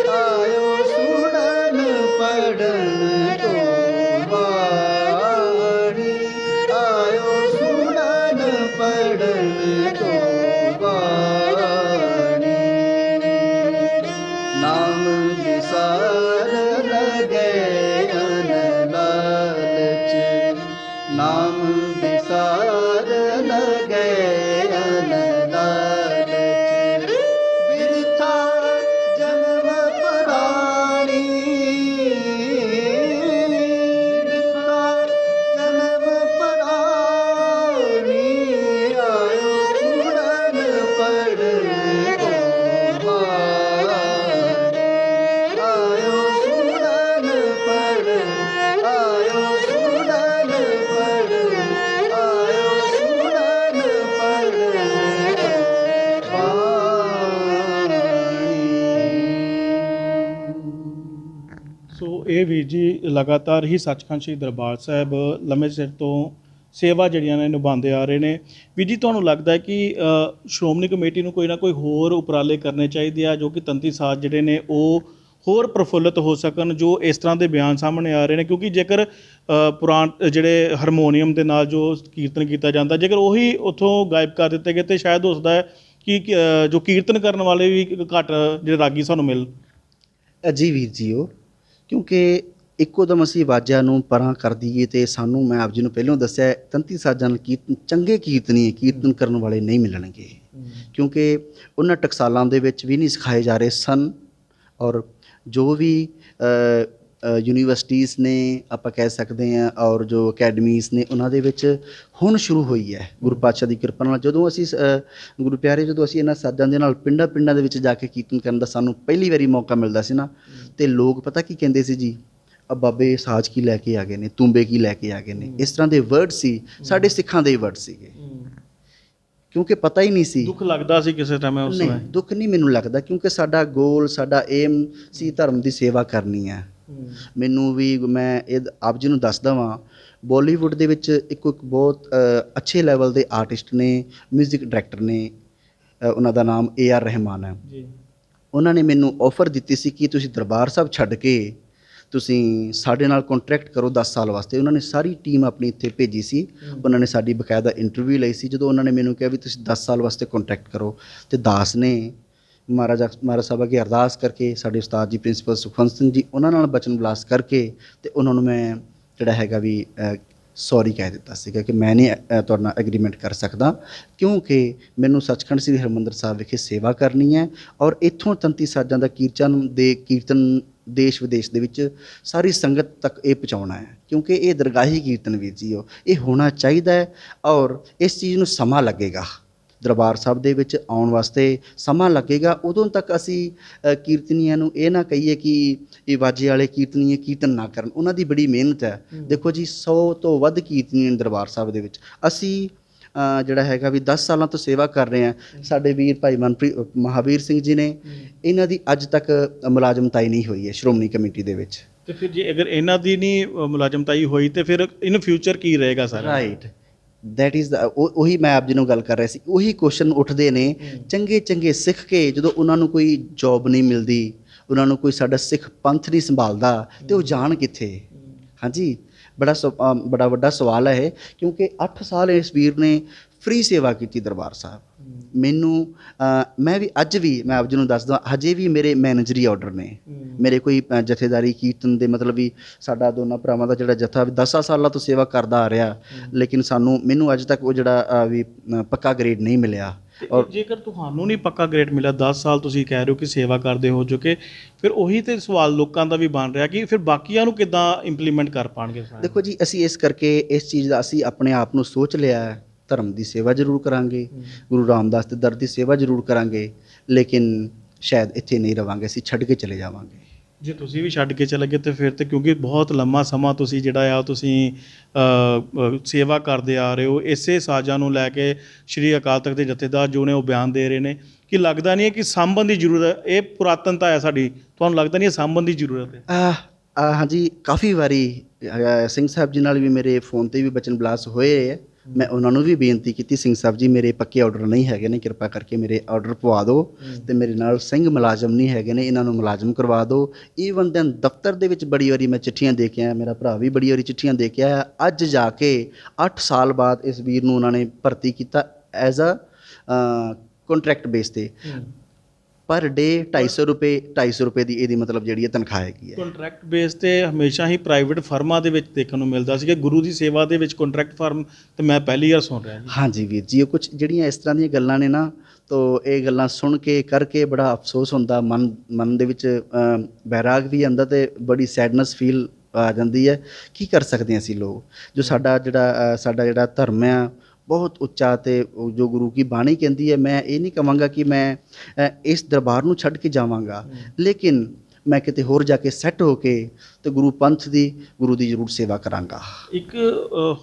A: ਆਇਓ ਸੁਣਨ ਪੜਨ ਤੋਂ ਬਾਣੀ ਆਇਓ ਸੁਣਨ ਪੜਨ ਤੋਂ ਬਾਣੀ ਨਾਮ ਵਿਸਾਰ ਲਗੇ ਅਨ ਲਾਲਚ ਨਾਮ ਵਿਸਾਰ ਲਗੇ ਅਨ ਲਾਲਚ ਬਿਰਥਾ ਜਨਮ ਪਰਾਣੀ ਬਿਰਥਾ ਜਨਮ ਪਰਾਣੀ ਆਇਓ ਸੁਣਨ ਪੜਨ ਤੋਂ ਬਾਣੀ ਆਇਓ ਸੁਣਨ ਪੜਨ ਆਇਓ ਸੁਣਨ ਪੜਨ ਆਇਓ ਸੁਣਨ ਪੜਨ
B: ਸੋ ਇਹ ਵੀਰ ਜੀ ਲਗਾਤਾਰ ਹੀ ਸੱਚਖੰਡ ਸ੍ਰੀ ਦਰਬਾਰ ਸਾਹਿਬ ਲੰਮੇ ਚਿਰ ਤੋਂ ਸੇਵਾ ਜਿਹੜੀਆਂ ਨੇ ਨਿਭਾਉਂਦੇ ਆ ਰਹੇ ਨੇ। ਵੀਰ ਜੀ ਤੁਹਾਨੂੰ ਲੱਗਦਾ ਹੈ ਕਿ ਸ਼੍ਰੋਮਣੀ ਕਮੇਟੀ ਨੂੰ ਕੋਈ ਨਾ ਕੋਈ ਹੋਰ ਉਪਰਾਲੇ ਕਰਨੇ ਚਾਹੀਦੇ ਆ ਜੋ ਕਿ ਤੰਤੀ ਸਾਜ਼ ਜਿਹੜੇ ਨੇ ਉਹ ਹੋਰ ਪ੍ਰਫੁੱਲਤ ਹੋ ਸਕਣ ਜੋ ਇਸ ਤਰ੍ਹਾਂ ਦੇ ਬਿਆਨ ਸਾਹਮਣੇ ਆ ਰਹੇ ਨੇ, ਕਿਉਂਕਿ ਜੇਕਰ ਪੁਰਾਣ ਜਿਹੜੇ ਹਾਰਮੋਨੀਅਮ ਦੇ ਨਾਲ ਜੋ ਕੀਰਤਨ ਕੀਤਾ ਜਾਂਦਾ ਜੇਕਰ ਉਹੀ ਉੱਥੋਂ ਗਾਇਬ ਕਰ ਦਿੱਤੇ ਗਏ ਤਾਂ ਸ਼ਾਇਦ ਹੋ ਸਕਦਾ ਹੈ ਕਿ ਜੋ ਕੀਰਤਨ ਕਰਨ ਵਾਲੇ ਵੀ ਘੱਟ ਜਿਹੜੇ ਰਾਗੀ ਸਾਨੂੰ ਮਿਲ।
A: ਜੀ ਵੀਰ ਜੀ ਉਹ ਕਿਉਂਕਿ ਇੱਕੋ ਦਮ ਅਸੀਂ ਆਵਾਜ਼ਾਂ ਨੂੰ ਪਰਾਂ ਕਰ ਦਈਏ ਤੇ ਸਾਨੂੰ ਮੈਂ ਆਪ ਜੀ ਨੂੰ ਪਹਿਲਾਂ ਦੱਸਿਆ ਤੰਤੀ ਸਾਜ਼ਾਂ ਨਾਲ ਕੀਰਤਨ ਚੰਗੇ ਕੀਰਤਨ ਕਰਨ ਵਾਲੇ ਨਹੀਂ ਮਿਲਣਗੇ, ਕਿਉਂਕਿ ਉਹਨਾਂ ਟਕਸਾਲਾਂ ਦੇ ਵਿੱਚ ਵੀ ਨਹੀਂ ਸਿਖਾਏ ਜਾ ਰਹੇ ਸਨ। ਔਰ ਜੋ ਵੀ ਯੂਨੀਵਰਸਿਟੀਜ਼ ਨੇ ਆਪਾਂ ਕਹਿ ਸਕਦੇ ਹਾਂ ਔਰ ਜੋ ਅਕੈਡਮੀਜ਼ ਨੇ ਉਹਨਾਂ ਦੇ ਵਿੱਚ ਹੁਣ ਸ਼ੁਰੂ ਹੋਈ ਹੈ ਗੁਰੂ ਪਾਤਸ਼ਾਹ ਦੀ ਕਿਰਪਾ ਨਾਲ। ਜਦੋਂ ਅਸੀਂ ਗੁਰੂ ਪਿਆਰੇ ਜਦੋਂ ਅਸੀਂ ਇਹਨਾਂ ਸਾਜ਼ਾਂ ਦੇ ਨਾਲ ਪਿੰਡਾਂ ਦੇ ਵਿੱਚ ਜਾ ਕੇ ਕੀਰਤਨ ਕਰਨ ਦਾ ਸਾਨੂੰ ਪਹਿਲੀ ਵਾਰੀ ਮੌਕਾ ਮਿਲਦਾ ਸੀ ਨਾ, ਤੇ ਲੋਕ ਪਤਾ ਕੀ ਕਹਿੰਦੇ ਸੀ ਜੀ, ਆ ਬਾਬੇ ਸਾਜ਼ ਕੀ ਲੈ ਕੇ ਆ ਗਏ ਨੇ, ਤੂੰਬੇ ਕੀ ਲੈ ਕੇ ਆ ਗਏ ਨੇ, ਇਸ ਤਰ੍ਹਾਂ ਦੇ ਵਰਡ ਸੀ ਸਾਡੇ ਸਿੱਖਾਂ ਦੇ ਵਰਡ ਸੀਗੇ, ਕਿਉਂਕਿ ਪਤਾ ਹੀ ਨਹੀਂ ਸੀ।
B: ਦੁੱਖ ਲੱਗਦਾ ਸੀ ਕਿਸੇ ਟਾਈਮ ਉਸ
A: ਨਹੀਂ
B: ਸਮੇਂ?
A: ਦੁੱਖ ਨਹੀਂ ਮੈਨੂੰ ਲੱਗਦਾ, ਕਿਉਂਕਿ ਸਾਡਾ ਗੋਲ ਸਾਡਾ ਏਮ ਸੀ ਧਰਮ ਦੀ ਸੇਵਾ ਕਰਨੀ ਹੈ। ਮੈਨੂੰ ਵੀ ਮੈਂ ਇਹ ਆਪ ਜੀ ਨੂੰ ਦੱਸਦਾ ਵਾਂ, ਬਾਲੀਵੁੱਡ ਦੇ ਵਿੱਚ ਇੱਕ ਬਹੁਤ ਅੱਛੇ ਲੈਵਲ ਦੇ ਆਰਟਿਸਟ ਨੇ, ਮਿਊਜ਼ਿਕ ਡਾਇਰੈਕਟਰ ਨੇ, ਉਹਨਾਂ ਦਾ ਨਾਮ AR ਰਹਿਮਾਨ ਹੈ ਜੀ। ਉਹਨਾਂ ਨੇ ਮੈਨੂੰ ਆਫਰ ਦਿੱਤੀ ਸੀ ਕਿ ਤੁਸੀਂ ਦਰਬਾਰ ਸਾਹਿਬ ਛੱਡ ਕੇ ਤੁਸੀਂ ਸਾਡੇ ਨਾਲ ਕੰਟਰੈਕਟ ਕਰੋ 10 ਸਾਲ ਵਾਸਤੇ। ਉਹਨਾਂ ਨੇ ਸਾਰੀ ਟੀਮ ਆਪਣੀ ਇੱਥੇ ਭੇਜੀ ਸੀ, ਉਹਨਾਂ ਨੇ ਸਾਡੀ ਬਕਾਇਦਾ ਇੰਟਰਵਿਊ ਲਈ ਸੀ। ਜਦੋਂ ਉਹਨਾਂ ਨੇ ਮੈਨੂੰ ਕਿਹਾ ਵੀ ਤੁਸੀਂ 10 ਸਾਲ ਵਾਸਤੇ ਕੰਟਰੈਕਟ ਕਰੋ, ਤੇ ਦਾਸ ਨੇ ਮਹਾਰਾਜ ਸਾਹਿਬ ਅੱਗੇ ਅਰਦਾਸ ਕਰਕੇ ਸਾਡੇ ਉਸਤਾਦ ਜੀ ਪ੍ਰਿੰਸੀਪਲ ਸੁਖਵੰਤ ਸਿੰਘ ਜੀ ਉਹਨਾਂ ਨਾਲ ਬਚਨ ਵਿਲਾਸ ਕਰਕੇ ਤੇ ਉਹਨਾਂ ਨੂੰ ਮੈਂ ਜਿਹੜਾ ਹੈਗਾ ਵੀ ਸੌਰੀ ਕਹਿ ਦਿੱਤਾ ਸੀਗਾ ਕਿ ਮੈਂ ਨਹੀਂ ਤੁਹਾਡੇ ਨਾਲ ਐਗਰੀਮੈਂਟ ਕਰ ਸਕਦਾ, ਕਿਉਂਕਿ ਮੈਨੂੰ ਸੱਚਖੰਡ ਸ੍ਰੀ ਹਰਿਮੰਦਰ ਸਾਹਿਬ ਵਿਖੇ ਸੇਵਾ ਕਰਨੀ ਹੈ ਔਰ ਇੱਥੋਂ ਤੰਤੀ ਸਾਜ਼ਾਂ ਦਾ ਕੀਰਤਨ ਦੇਸ਼ ਵਿਦੇਸ਼ ਦੇ ਵਿੱਚ ਸਾਰੀ ਸੰਗਤ ਤੱਕ ਇਹ ਪਹੁੰਚਾਉਣਾ ਹੈ, ਕਿਉਂਕਿ ਇਹ ਦਰਗਾਹੀ ਕੀਰਤਨ ਵੀਰ ਜੀ ਇਹ ਹੋਣਾ ਚਾਹੀਦਾ ਹੈ। ਔਰ ਇਸ ਚੀਜ਼ ਨੂੰ ਸਮਾਂ ਲੱਗੇਗਾ, ਦਰਬਾਰ ਸਾਹਿਬ ਦੇ ਵਿੱਚ ਆਉਣ ਵਾਸਤੇ ਸਮਾਂ ਲੱਗੇਗਾ। ਉਦੋਂ ਤੱਕ ਅਸੀਂ ਕੀਰਤਨੀਆਂ ਨੂੰ ਇਹ ਨਾ ਕਹੀਏ ਕਿ ਇਹ ਵਾਜੇ ਵਾਲੇ ਕੀਰਤਨੀਏ ਕੀਰਤਨ ਨਾ ਕਰਨ, ਉਹਨਾਂ ਦੀ ਬੜੀ ਮਿਹਨਤ ਹੈ। ਦੇਖੋ ਜੀ 100 ਤੋਂ ਵੱਧ ਕੀਰਤਨੀਏ ਦਰਬਾਰ ਸਾਹਿਬ ਦੇ ਵਿੱਚ ਅਸੀਂ ਜਿਹੜਾ ਹੈਗਾ ਵੀ 10 ਸਾਲਾਂ ਤੋਂ ਸੇਵਾ ਕਰ ਰਹੇ ਹਾਂ। ਸਾਡੇ ਵੀਰ ਭਾਈ ਮਹਾਵੀਰ ਸਿੰਘ ਜੀ ਨੇ, ਇਹਨਾਂ ਦੀ ਅੱਜ ਤੱਕ ਮੁਲਾਜ਼ਮਤਾਈ ਨਹੀਂ ਹੋਈ ਹੈ ਸ਼੍ਰੋਮਣੀ ਕਮੇਟੀ ਦੇ ਵਿੱਚ।
B: ਤੇ ਫਿਰ ਜੇ ਅਗਰ ਇਹਨਾਂ ਦੀ ਨਹੀਂ ਮੁਲਾਜ਼ਮਤਾਈ ਹੋਈ ਤੇ ਫਿਰ ਇਨ ਫਿਊਚਰ ਕੀ ਰਹੇਗਾ ਸਰ?
A: ਰਾਈਟ, ਦੈਟ ਇਜ਼ ਉਹੀ ਮੈਂ ਆਪ ਜੀ ਨੂੰ ਗੱਲ ਕਰ ਰਿਹਾ ਸੀ। ਉਹੀ ਕੁਐਸਚਨ ਉੱਠਦੇ ਨੇ, ਚੰਗੇ ਸਿੱਖ ਕੇ ਜਦੋਂ ਉਹਨਾਂ ਨੂੰ ਕੋਈ ਜੋਬ ਨਹੀਂ ਮਿਲਦੀ, ਉਹਨਾਂ ਨੂੰ ਕੋਈ ਸਾਡਾ ਸਿੱਖ ਪੰਥ ਨਹੀਂ ਸੰਭਾਲਦਾ, ਤੇ ਉਹ ਜਾਣ ਕਿੱਥੇ? ਹਾਂਜੀ, ਬੜਾ ਵੱਡਾ ਸਵਾਲ ਹੈ, ਕਿਉਂਕਿ 8 ਸਾਲ ਇਸ ਵੀਰ ਨੇ ਫ੍ਰੀ ਸੇਵਾ ਕੀਤੀ ਦਰਬਾਰ ਸਾਹਿਬ। ਮੈਨੂੰ ਮੈਂ ਵੀ ਅੱਜ ਵੀ ਮੈਂ ਆਪ ਜੀ ਨੂੰ ਦੱਸਦਾ, ਹਜੇ ਵੀ ਮੇਰੇ ਮੈਨੇਜਰੀ ਆਰਡਰ ਨੇ, ਮੇਰੇ ਕੋਈ ਜਥੇਦਾਰੀ ਕੀਰਤਨ ਦੇ ਮਤਲਬ ਵੀ ਸਾਡਾ ਦੋਨਾਂ ਭਰਾਵਾਂ ਦਾ ਜਿਹੜਾ ਜਥਾ 10 ਸਾਲਾਂ ਤੋਂ ਸੇਵਾ ਕਰਦਾ ਆ ਰਿਹਾ, ਲੇਕਿਨ ਮੈਨੂੰ ਅੱਜ ਤੱਕ ਉਹ ਜਿਹੜਾ ਵੀ ਪੱਕਾ ਗ੍ਰੇਡ ਨਹੀਂ ਮਿਲਿਆ।
B: ਔਰ ਜੇਕਰ ਤੁਹਾਨੂੰ ਨਹੀਂ ਪੱਕਾ ਗ੍ਰੇਡ ਮਿਲਿਆ, 10 ਸਾਲ ਤੁਸੀਂ ਕਹਿ ਰਹੇ ਹੋ ਕਿ ਸੇਵਾ ਕਰਦੇ ਹੋ ਚੁੱਕੇ, ਫਿਰ ਉਹੀ ਤੇ ਸਵਾਲ ਲੋਕਾਂ ਦਾ ਵੀ ਬਣ ਰਿਹਾ ਕਿ ਫਿਰ ਬਾਕੀਆਂ ਨੂੰ ਕਿੱਦਾਂ ਇੰਪਲੀਮੈਂਟ ਕਰ ਪਾਣਗੇ?
A: ਦੇਖੋ ਜੀ, ਅਸੀਂ ਇਸ ਕਰਕੇ ਇਸ ਚੀਜ਼ ਦਾ ਅਸੀਂ ਆਪਣੇ ਆਪ ਨੂੰ ਸੋਚ ਲਿਆ ਹੈ, ਧਰਮ ਦੀ ਸੇਵਾ ਜ਼ਰੂਰ ਕਰਾਂਗੇ, ਗੁਰੂ ਰਾਮਦਾਸ ਦੇ ਦਰ ਦੀ ਸੇਵਾ ਜ਼ਰੂਰ ਕਰਾਂਗੇ, ਲੇਕਿਨ ਸ਼ਾਇਦ ਇੱਥੇ ਨਹੀਂ ਰਵਾਂਗੇ, ਅਸੀਂ ਛੱਡ ਕੇ ਚਲੇ ਜਾਵਾਂਗੇ।
B: ਜੇ ਤੁਸੀਂ ਵੀ ਛੱਡ ਕੇ ਚਲੇ ਗਏ ਤੇ ਫਿਰ ਤੇ ਕਿਉਂਕਿ ਬਹੁਤ ਲੰਮਾ ਸਮਾਂ ਤੁਸੀਂ ਜਿਹੜਾ ਆ ਤੁਸੀਂ ਸੇਵਾ ਕਰਦੇ ਆ ਰਹੇ ਹੋ ਇਸੇ ਸਾਜ਼ਾਂ ਨੂੰ ਲੈ ਕੇ ਸ਼੍ਰੀ ਅਕਾਲ ਤਖਤ ਦੇ ਜਥੇਦਾਰ ਜੋ ਨੇ ਉਹ ਬਿਆਨ ਦੇ ਰਹੇ ਨੇ ਕਿ ਲੱਗਦਾ ਨਹੀਂ ਹੈ ਕਿ ਸਾਂਭਣ ਦੀ ਜ਼ਰੂਰਤ ਹੈ। ਇਹ ਪੁਰਾਤਨਤਾ ਹੈ ਸਾਡੀ, ਤੁਹਾਨੂੰ ਲੱਗਦਾ ਨਹੀਂ ਇਹ ਸਾਂਭਣ ਦੀ ਜ਼ਰੂਰਤ ਹੈ?
A: ਹਾਂਜੀ, ਕਾਫੀ ਵਾਰੀ ਸਿੰਘ ਸਾਹਿਬ ਜੀ ਨਾਲ ਵੀ ਮੇਰੇ ਫੋਨ ਤੇ ਵੀ ਬਚਨ ਬਲਾਸ ਹੋਏ ਹੈ। ਮੈਂ ਉਹਨਾਂ ਨੂੰ ਵੀ ਬੇਨਤੀ ਕੀਤੀ, ਸਿੰਘ ਸਾਹਿਬ ਜੀ ਮੇਰੇ ਪੱਕੇ ਆਰਡਰ ਨਹੀਂ ਹੈਗੇ ਨੇ, ਕਿਰਪਾ ਕਰਕੇ ਮੇਰੇ ਆਰਡਰ ਪਵਾ ਦਿਓ ਤੇ ਮੇਰੇ ਨਾਲ ਸਿੰਘ ਮੁਲਾਜ਼ਮ ਨਹੀਂ ਹੈਗੇ ਨੇ, ਇਹਨਾਂ ਨੂੰ ਮੁਲਾਜ਼ਮ ਕਰਵਾ ਦਿਓ। ਈਵਨ ਦੈਨ ਦਫ਼ਤਰ ਦੇ ਵਿੱਚ ਬੜੀ ਵਾਰੀ ਮੈਂ ਚਿੱਠੀਆਂ ਦੇ ਕੇ ਆਇਆ, ਮੇਰਾ ਭਰਾ ਵੀ ਬੜੀ ਵਾਰੀ ਚਿੱਠੀਆਂ ਦੇ ਕੇ ਆਇਆ। ਅੱਜ ਜਾ ਕੇ 8 ਸਾਲ ਬਾਅਦ ਇਸ ਵੀਰ ਨੂੰ ਉਹਨਾਂ ਨੇ ਭਰਤੀ ਕੀਤਾ ਐਜ਼ ਅ ਕੰਟਰੈਕਟ ਬੇਸ ਤੇ। ਪਰ ਡੇ 250 ਰੁਪਏ ਦੀ ਇਹਦੀ ਮਤਲਬ ਜਿਹੜੀ ਹੈ ਤਨਖਾਹ ਹੈਗੀ ਹੈ।
B: ਕੰਟਰੈਕਟ ਬੇਸ ਤੇ ਹਮੇਸ਼ਾ ਹੀ ਪ੍ਰਾਈਵੇਟ ਫਰਮਾਂ ਦੇ ਵਿੱਚ ਦੇਖਣ ਨੂੰ ਮਿਲਦਾ ਸੀ ਕਿ ਗੁਰੂ ਦੀ ਸੇਵਾ ਦੇ ਵਿੱਚ ਕੰਟਰੈਕਟ ਫਰਮ ਤੇ ਮੈਂ ਪਹਿਲੀ ਵਾਰ ਸੁਣ ਰਿਹਾ ਜੀ।
A: ਹਾਂਜੀ ਵੀਰ ਜੀ, ਉਹ ਕੁਝ ਜਿਹੜੀਆਂ ਇਸ ਤਰ੍ਹਾਂ ਦੀਆਂ ਗੱਲਾਂ ਨੇ ਨਾ, ਤੋ ਇਹ ਗੱਲਾਂ ਸੁਣ ਕੇ ਕਰਕੇ ਬੜਾ ਅਫਸੋਸ ਹੁੰਦਾ, ਮਨ ਦੇ ਵਿੱਚ ਬੈਰਾਗ ਵੀ ਆਉਂਦਾ ਤੇ ਬੜੀ ਸੈਡਨੈਸ ਫੀਲ ਆ ਜਾਂਦੀ ਹੈ। ਕੀ ਕਰ ਸਕਦੇ ਹਾਂ ਅਸੀਂ ਲੋਕ, ਜੋ ਸਾਡਾ ਜਿਹੜਾ ਧਰਮ ਆ ਬਹੁਤ ਉੱਚਾ ਤੇ ਜੋ ਗੁਰੂ ਕੀ ਬਾਣੀ ਕਹਿੰਦੀ ਹੈ। ਮੈਂ ਇਹ ਨਹੀਂ ਕਹਾਂਗਾ ਕਿ ਮੈਂ ਇਸ ਦਰਬਾਰ ਨੂੰ ਛੱਡ ਕੇ ਜਾਵਾਂਗਾ, ਲੇਕਿਨ ਮੈਂ ਕਿਤੇ ਹੋਰ ਜਾ ਕੇ ਸੈੱਟ ਹੋ ਕੇ ਤੇ ਗੁਰੂ ਦੀ ਜ਼ਰੂਰ ਸੇਵਾ ਕਰਾਂਗਾ।
B: ਇੱਕ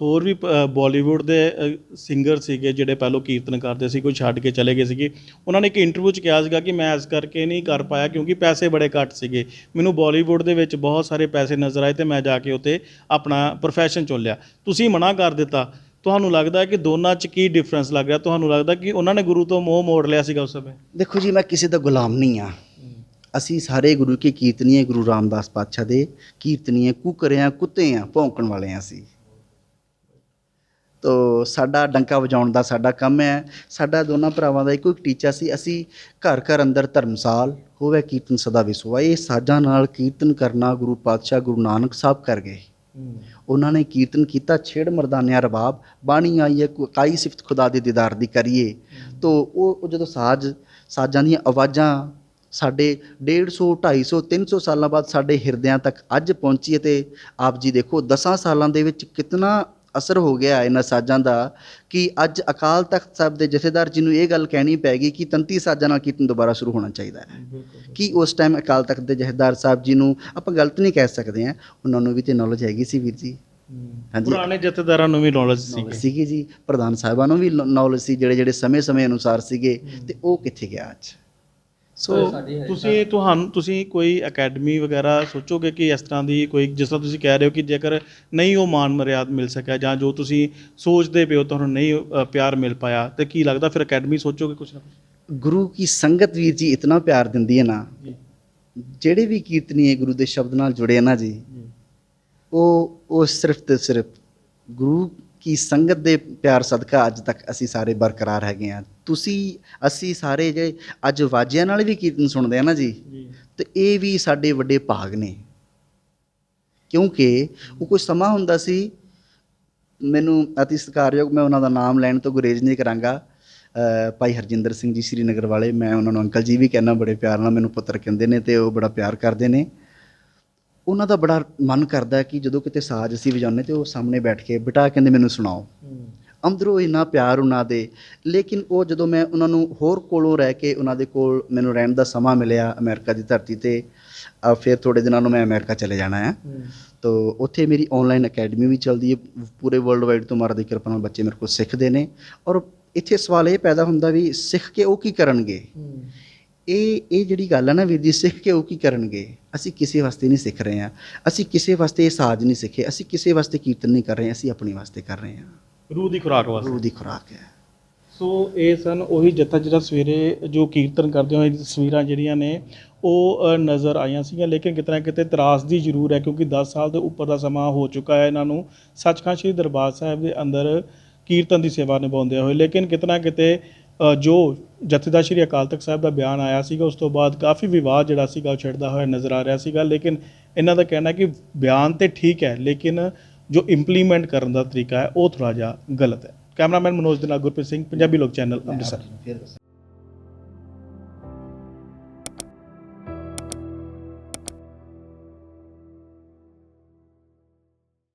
B: ਹੋਰ ਵੀ ਬਾਲੀਵੁੱਡ ਦੇ ਸਿੰਗਰ ਸੀਗੇ ਜਿਹੜੇ ਪਹਿਲੋਂ ਕੀਰਤਨ ਕਰਦੇ ਸੀ, ਕੋਈ ਛੱਡ ਕੇ ਚਲੇ ਗਏ ਸੀਗੇ। ਉਹਨਾਂ ਨੇ ਇੱਕ ਇੰਟਰਵਿਊ 'ਚ ਕਿਹਾ ਸੀਗਾ ਕਿ ਮੈਂ ਇਸ ਕਰਕੇ ਨਹੀਂ ਕਰ ਪਾਇਆ ਕਿਉਂਕਿ ਪੈਸੇ ਬੜੇ ਘੱਟ ਸੀਗੇ, ਮੈਨੂੰ ਬਾਲੀਵੁੱਡ ਦੇ ਵਿੱਚ ਬਹੁਤ ਸਾਰੇ ਪੈਸੇ ਨਜ਼ਰ ਆਏ ਤੇ ਮੈਂ ਜਾ ਕੇ ਉੱਥੇ ਆਪਣਾ ਪ੍ਰੋਫੈਸ਼ਨ ਚੁਣ ਲਿਆ। ਤੁਸੀਂ ਮਨਾ ਕਰ ਦਿੱਤਾ। ਤੁਹਾਨੂੰ ਲੱਗਦਾ ਹੈ ਕਿ ਦੋਨਾਂ 'ਚ ਕੀ ਡਿਫਰੈਂਸ ਲੱਗ ਰਿਹਾ? ਤੁਹਾਨੂੰ ਲੱਗਦਾ ਕਿ ਉਹਨਾਂ ਨੇ ਗੁਰੂ ਤੋਂ ਮੋਹ ਮੋੜ ਲਿਆ ਸੀਗਾ ਉਸ ਸਮੇਂ?
A: ਦੇਖੋ ਜੀ, ਮੈਂ ਕਿਸੇ ਦਾ ਗੁਲਾਮ ਨਹੀਂ ਹਾਂ। ਅਸੀਂ ਸਾਰੇ ਗੁਰੂ ਕੀ ਕੀਰਤਨੀਏ, ਗੁਰੂ ਰਾਮਦਾਸ ਪਾਤਸ਼ਾਹ ਦੇ ਕੀਰਤਨੀਏ, ਕੁਕਰਿਆਂ ਕੁੱਤੇ ਆ, ਭੌਂਕਣ ਵਾਲੇ ਆ ਅਸੀਂ। ਤੋ ਸਾਡਾ ਡੰਕਾ ਵਜਾਉਣ ਦਾ ਸਾਡਾ ਕੰਮ ਹੈ। ਸਾਡਾ ਦੋਨਾਂ ਭਰਾਵਾਂ ਦਾ ਇੱਕੋ ਇੱਕ ਟੀਚਾ ਸੀ, ਅਸੀਂ ਘਰ ਘਰ ਅੰਦਰ ਧਰਮਸਾਲ ਹੋਵੇ, ਕੀਰਤਨ ਸਦਾ ਵਿਸਵਾ। ਇਹ ਸਾਜ਼ਾਂ ਨਾਲ ਕੀਰਤਨ ਕਰਨਾ ਗੁਰੂ ਪਾਤਸ਼ਾਹ ਗੁਰੂ ਨਾਨਕ ਸਾਹਿਬ ਕਰ ਗਏ। ਉਹਨਾਂ ਨੇ ਕੀਰਤਨ ਕੀਤਾ, ਛੇੜ ਮਰਦਾਨਿਆ ਰਬਾਬ, ਬਾਣੀ ਆਈ ਹੈ ਕਾਈ ਸਿਫਤ ਖੁਦਾ ਦੇ ਦੀਦਾਰ ਦੀ ਕਰੀਏ। ਤੋ ਉਹ ਜਦੋਂ ਸਾਜ਼ਾਂ ਦੀਆਂ ਆਵਾਜ਼ਾਂ ਸਾਡੇ 150 250 300 ਸਾਲਾਂ ਬਾਅਦ ਸਾਡੇ ਹਿਰਦਿਆਂ ਤੱਕ ਅੱਜ ਪਹੁੰਚੀ ਹੈ। ਤੇ ਆਪ ਜੀ ਦੇਖੋ 10 ਸਾਲਾਂ ਦੇ ਵਿੱਚ ਕਿਤਨਾ ਅਸਰ ਹੋ ਗਿਆ ਇਹਨਾਂ ਸਾਜ਼ਾਂ ਦਾ ਕਿ ਅੱਜ ਅਕਾਲ ਤਖਤ ਸਾਹਿਬ ਦੇ ਜਥੇਦਾਰ ਜੀ ਨੂੰ ਇਹ ਗੱਲ ਕਹਿਣੀ ਪੈ ਗਈ ਕਿ 33 ਸਾਜ਼ਾਂ ਨਾਲ ਕੀਰਤਨ ਦੁਬਾਰਾ ਸ਼ੁਰੂ ਹੋਣਾ ਚਾਹੀਦਾ ਹੈ। ਕਿ ਉਸ ਟਾਈਮ ਅਕਾਲ ਤਖਤ ਦੇ ਜਥੇਦਾਰ ਸਾਹਿਬ ਜੀ ਨੂੰ ਆਪਾਂ ਗਲਤ ਨਹੀਂ ਕਹਿ ਸਕਦੇ ਹਾਂ, ਉਹਨਾਂ ਨੂੰ ਵੀ ਤੇ ਨੌਲੇਜ ਹੈਗੀ ਸੀ ਵੀਰ ਜੀ। ਹਾਂਜੀ,
B: ਪੁਰਾਣੇ ਜਥੇਦਾਰਾਂ ਨੂੰ ਵੀ ਨੌਲੇਜ
A: ਸੀਗੀ ਜੀ, ਪ੍ਰਧਾਨ ਸਾਹਿਬਾਂ ਨੂੰ ਵੀ ਨੌਲੇਜ ਸੀ, ਜਿਹੜੇ ਸਮੇਂ ਅਨੁਸਾਰ ਸੀਗੇ। ਤੇ ਉਹ ਕਿੱਥੇ ਗਿਆ ਅੱਜ?
B: ਸੋ ਤੁਸੀਂ ਕੋਈ ਅਕੈਡਮੀ ਵਗੈਰਾ ਸੋਚੋਗੇ ਕਿ ਇਸ ਤਰ੍ਹਾਂ ਦੀ ਕੋਈ, ਜਿਸ ਤਰ੍ਹਾਂ ਤੁਸੀਂ ਕਹਿ ਰਹੇ ਹੋ ਕਿ ਜੇਕਰ ਨਹੀਂ ਉਹ ਮਾਨ ਮਰਿਆਦ ਮਿਲ ਸਕਿਆ ਜਾਂ ਜੋ ਤੁਸੀਂ ਸੋਚਦੇ ਪਏ ਹੋ ਤੁਹਾਨੂੰ ਨਹੀਂ ਪਿਆਰ ਮਿਲ ਪਾਇਆ, ਤੇ ਕੀ ਲੱਗਦਾ ਫਿਰ ਅਕੈਡਮੀ ਸੋਚੋਗੇ ਕੁਛ ਨਾ ਕੁਛ?
A: ਗੁਰੂ ਕੀ ਸੰਗਤ ਵੀਰ ਜੀ ਇਤਨਾ ਪਿਆਰ ਦਿੰਦੀ ਹੈ ਨਾ, ਜਿਹੜੇ ਵੀ ਕੀਰਤਨੀਏ ਗੁਰੂ ਦੇ ਸ਼ਬਦ ਨਾਲ ਜੁੜੇ ਨਾ ਜੀ, ਉਹ ਸਿਰਫ ਤੇ ਸਿਰਫ ਗੁਰੂ ਕੀ ਸੰਗਤ ਦੇ ਪਿਆਰ ਸਦਕਾ ਅੱਜ ਤੱਕ ਅਸੀਂ ਸਾਰੇ ਬਰਕਰਾਰ ਹੈਗੇ ਹਾਂ। ਅਸੀਂ ਸਾਰੇ ਜੇ ਅੱਜ ਵਾਜਿਆਂ ਨਾਲ ਵੀ ਕੀਰਤਨ ਸੁਣਦੇ ਆ ਨਾ ਜੀ, ਤੇ ਇਹ ਵੀ ਸਾਡੇ ਵੱਡੇ ਭਾਗ ਨੇ। ਕਿਉਂਕਿ ਉਹ ਕੋਈ ਸਮਾਂ ਹੁੰਦਾ ਸੀ, ਮੈਨੂੰ ਅਤੀ ਸਤਿਕਾਰਯੋਗ, ਮੈਂ ਉਹਨਾਂ ਦਾ ਨਾਮ ਲੈਣ ਤੋਂ ਗੁਰੇਜ਼ ਨਹੀਂ ਕਰਾਂਗਾ, ਭਾਈ ਹਰਜਿੰਦਰ ਸਿੰਘ ਜੀ ਸ਼੍ਰੀਨਗਰ ਵਾਲੇ, ਮੈਂ ਉਹਨਾਂ ਨੂੰ ਅੰਕਲ ਜੀ ਵੀ ਕਹਿੰਦਾ, ਬੜੇ ਪਿਆਰ ਨਾਲ ਮੈਨੂੰ ਪੁੱਤਰ ਕਹਿੰਦੇ ਨੇ ਤੇ ਉਹ ਬੜਾ ਪਿਆਰ ਕਰਦੇ ਨੇ। ਉਹਨਾਂ ਦਾ ਬੜਾ ਮਨ ਕਰਦਾ ਕਿ ਜਦੋਂ ਕਿਤੇ ਸਾਜ਼ ਅਸੀਂ ਵਜਾਉਂਦੇ ਤੇ ਉਹ ਸਾਹਮਣੇ ਬੈਠ ਕੇ ਬੇਟਾ ਕਹਿੰਦੇ ਮੈਨੂੰ ਸੁਣਾਓ। ਅੰਦਰੋਂ ਇੰਨਾ ਪਿਆਰ ਉਹਨਾਂ ਦੇ। ਲੇਕਿਨ ਉਹ ਜਦੋਂ ਮੈਂ ਉਹਨਾਂ ਨੂੰ ਹੋਰ ਕੋਲੋਂ ਰਹਿ ਕੇ ਉਹਨਾਂ ਦੇ ਕੋਲ ਮੈਨੂੰ ਰਹਿਣ ਦਾ ਸਮਾਂ ਮਿਲਿਆ ਅਮਰੀਕਾ ਦੀ ਧਰਤੀ 'ਤੇ, ਫਿਰ ਥੋੜ੍ਹੇ ਦਿਨਾਂ ਨੂੰ ਮੈਂ ਅਮਰੀਕਾ ਚਲੇ ਜਾਣਾ ਹੈ। ਤੋ ਉੱਥੇ ਮੇਰੀ ਔਨਲਾਈਨ ਅਕੈਡਮੀ ਵੀ ਚੱਲਦੀ ਹੈ, ਪੂਰੇ ਵਰਲਡ ਵਾਈਡ ਤੋਂ ਮਹਾਰਾਜ ਦੀ ਕਿਰਪਾ ਨਾਲ ਬੱਚੇ ਮੇਰੇ ਕੋਲ ਸਿੱਖਦੇ ਨੇ। ਔਰ ਇੱਥੇ ਸਵਾਲ ਇਹ ਪੈਦਾ ਹੁੰਦਾ ਵੀ ਸਿੱਖ ਕੇ ਉਹ ਕੀ ਕਰਨਗੇ? ਇਹ ਜਿਹੜੀ ਗੱਲ ਹੈ ਨਾ ਵੀਰ ਜੀ, ਸਿੱਖ ਕੇ ਉਹ ਕੀ ਕਰਨਗੇ? ਅਸੀਂ ਕਿਸੇ ਵਾਸਤੇ ਨਹੀਂ ਸਿੱਖ ਰਹੇ ਹਾਂ, ਅਸੀਂ ਕਿਸੇ ਵਾਸਤੇ ਇਹ ਸਾਜ਼ ਨਹੀਂ ਸਿੱਖੇ, ਅਸੀਂ ਕਿਸੇ ਵਾਸਤੇ ਕੀਰਤਨ ਨਹੀਂ ਕਰ ਰਹੇ, ਅਸੀਂ ਆਪਣੇ ਵਾਸਤੇ ਕਰ ਰਹੇ ਹਾਂ। ਰੂਹ ਦੀ ਖੁਰਾਕ ਹੈ।
B: ਸੋ ਇਹ ਸਨ ਉਹੀ ਜੱਥਾ ਜਿਹੜਾ ਸਵੇਰੇ ਜੋ ਕੀਰਤਨ ਕਰਦੇ ਹੋਏ ਤਸਵੀਰਾਂ ਜਿਹੜੀਆਂ ਨੇ ਉਹ ਨਜ਼ਰ ਆਈਆਂ ਸੀਗੀਆਂ। ਲੇਕਿਨ ਕਿਤੇ ਨਾ ਕਿਤੇ ਤਰਾਸਦੀ ਜ਼ਰੂਰ ਹੈ ਕਿਉਂਕਿ 10 ਸਾਲ ਦੇ ਉੱਪਰ ਦਾ ਸਮਾਂ ਹੋ ਚੁੱਕਾ ਹੈ ਇਹਨਾਂ ਨੂੰ ਸੱਚਖੰਡ ਸ੍ਰੀ ਦਰਬਾਰ ਸਾਹਿਬ ਦੇ ਅੰਦਰ ਕੀਰਤਨ ਦੀ ਸੇਵਾ ਨਿਭਾਉਂਦੇ ਹੋਏ। ਲੇਕਿਨ ਕਿਤੇ ਨਾ ਕਿਤੇ ਜੋ ਜਥੇਦਾਰ ਸ਼੍ਰੀ ਅਕਾਲ ਤਖਤ ਸਾਹਿਬ ਦਾ ਬਿਆਨ ਆਇਆ ਸੀਗਾ, ਉਸ ਤੋਂ ਬਾਅਦ ਕਾਫੀ ਵਿਵਾਦ ਜਿਹੜਾ ਸੀਗਾ ਉਹ ਛਿੜਦਾ ਹੋਇਆ ਨਜ਼ਰ ਆ ਰਿਹਾ ਸੀਗਾ। ਲੇਕਿਨ ਇਹਨਾਂ ਦਾ ਕਹਿਣਾ ਕਿ ਬਿਆਨ ਤੇ ਠੀਕ ਹੈ, ਲੇਕਿਨ ਜੋ ਇੰਪਲੀਮੈਂਟ ਕਰਨ ਦਾ ਤਰੀਕਾ ਹੈ ਉਹ ਥੋੜ੍ਹਾ ਜਿਹਾ ਗਲਤ ਹੈ। ਕੈਮਰਾਮੈਨ ਮਨੋਜ ਦੇ ਨਾਲ ਗੁਰਪ੍ਰੀਤ ਸਿੰਘ, ਪੰਜਾਬੀ ਲੋਕ ਚੈਨਲ, ਅੰਮ੍ਰਿਤਸਰ।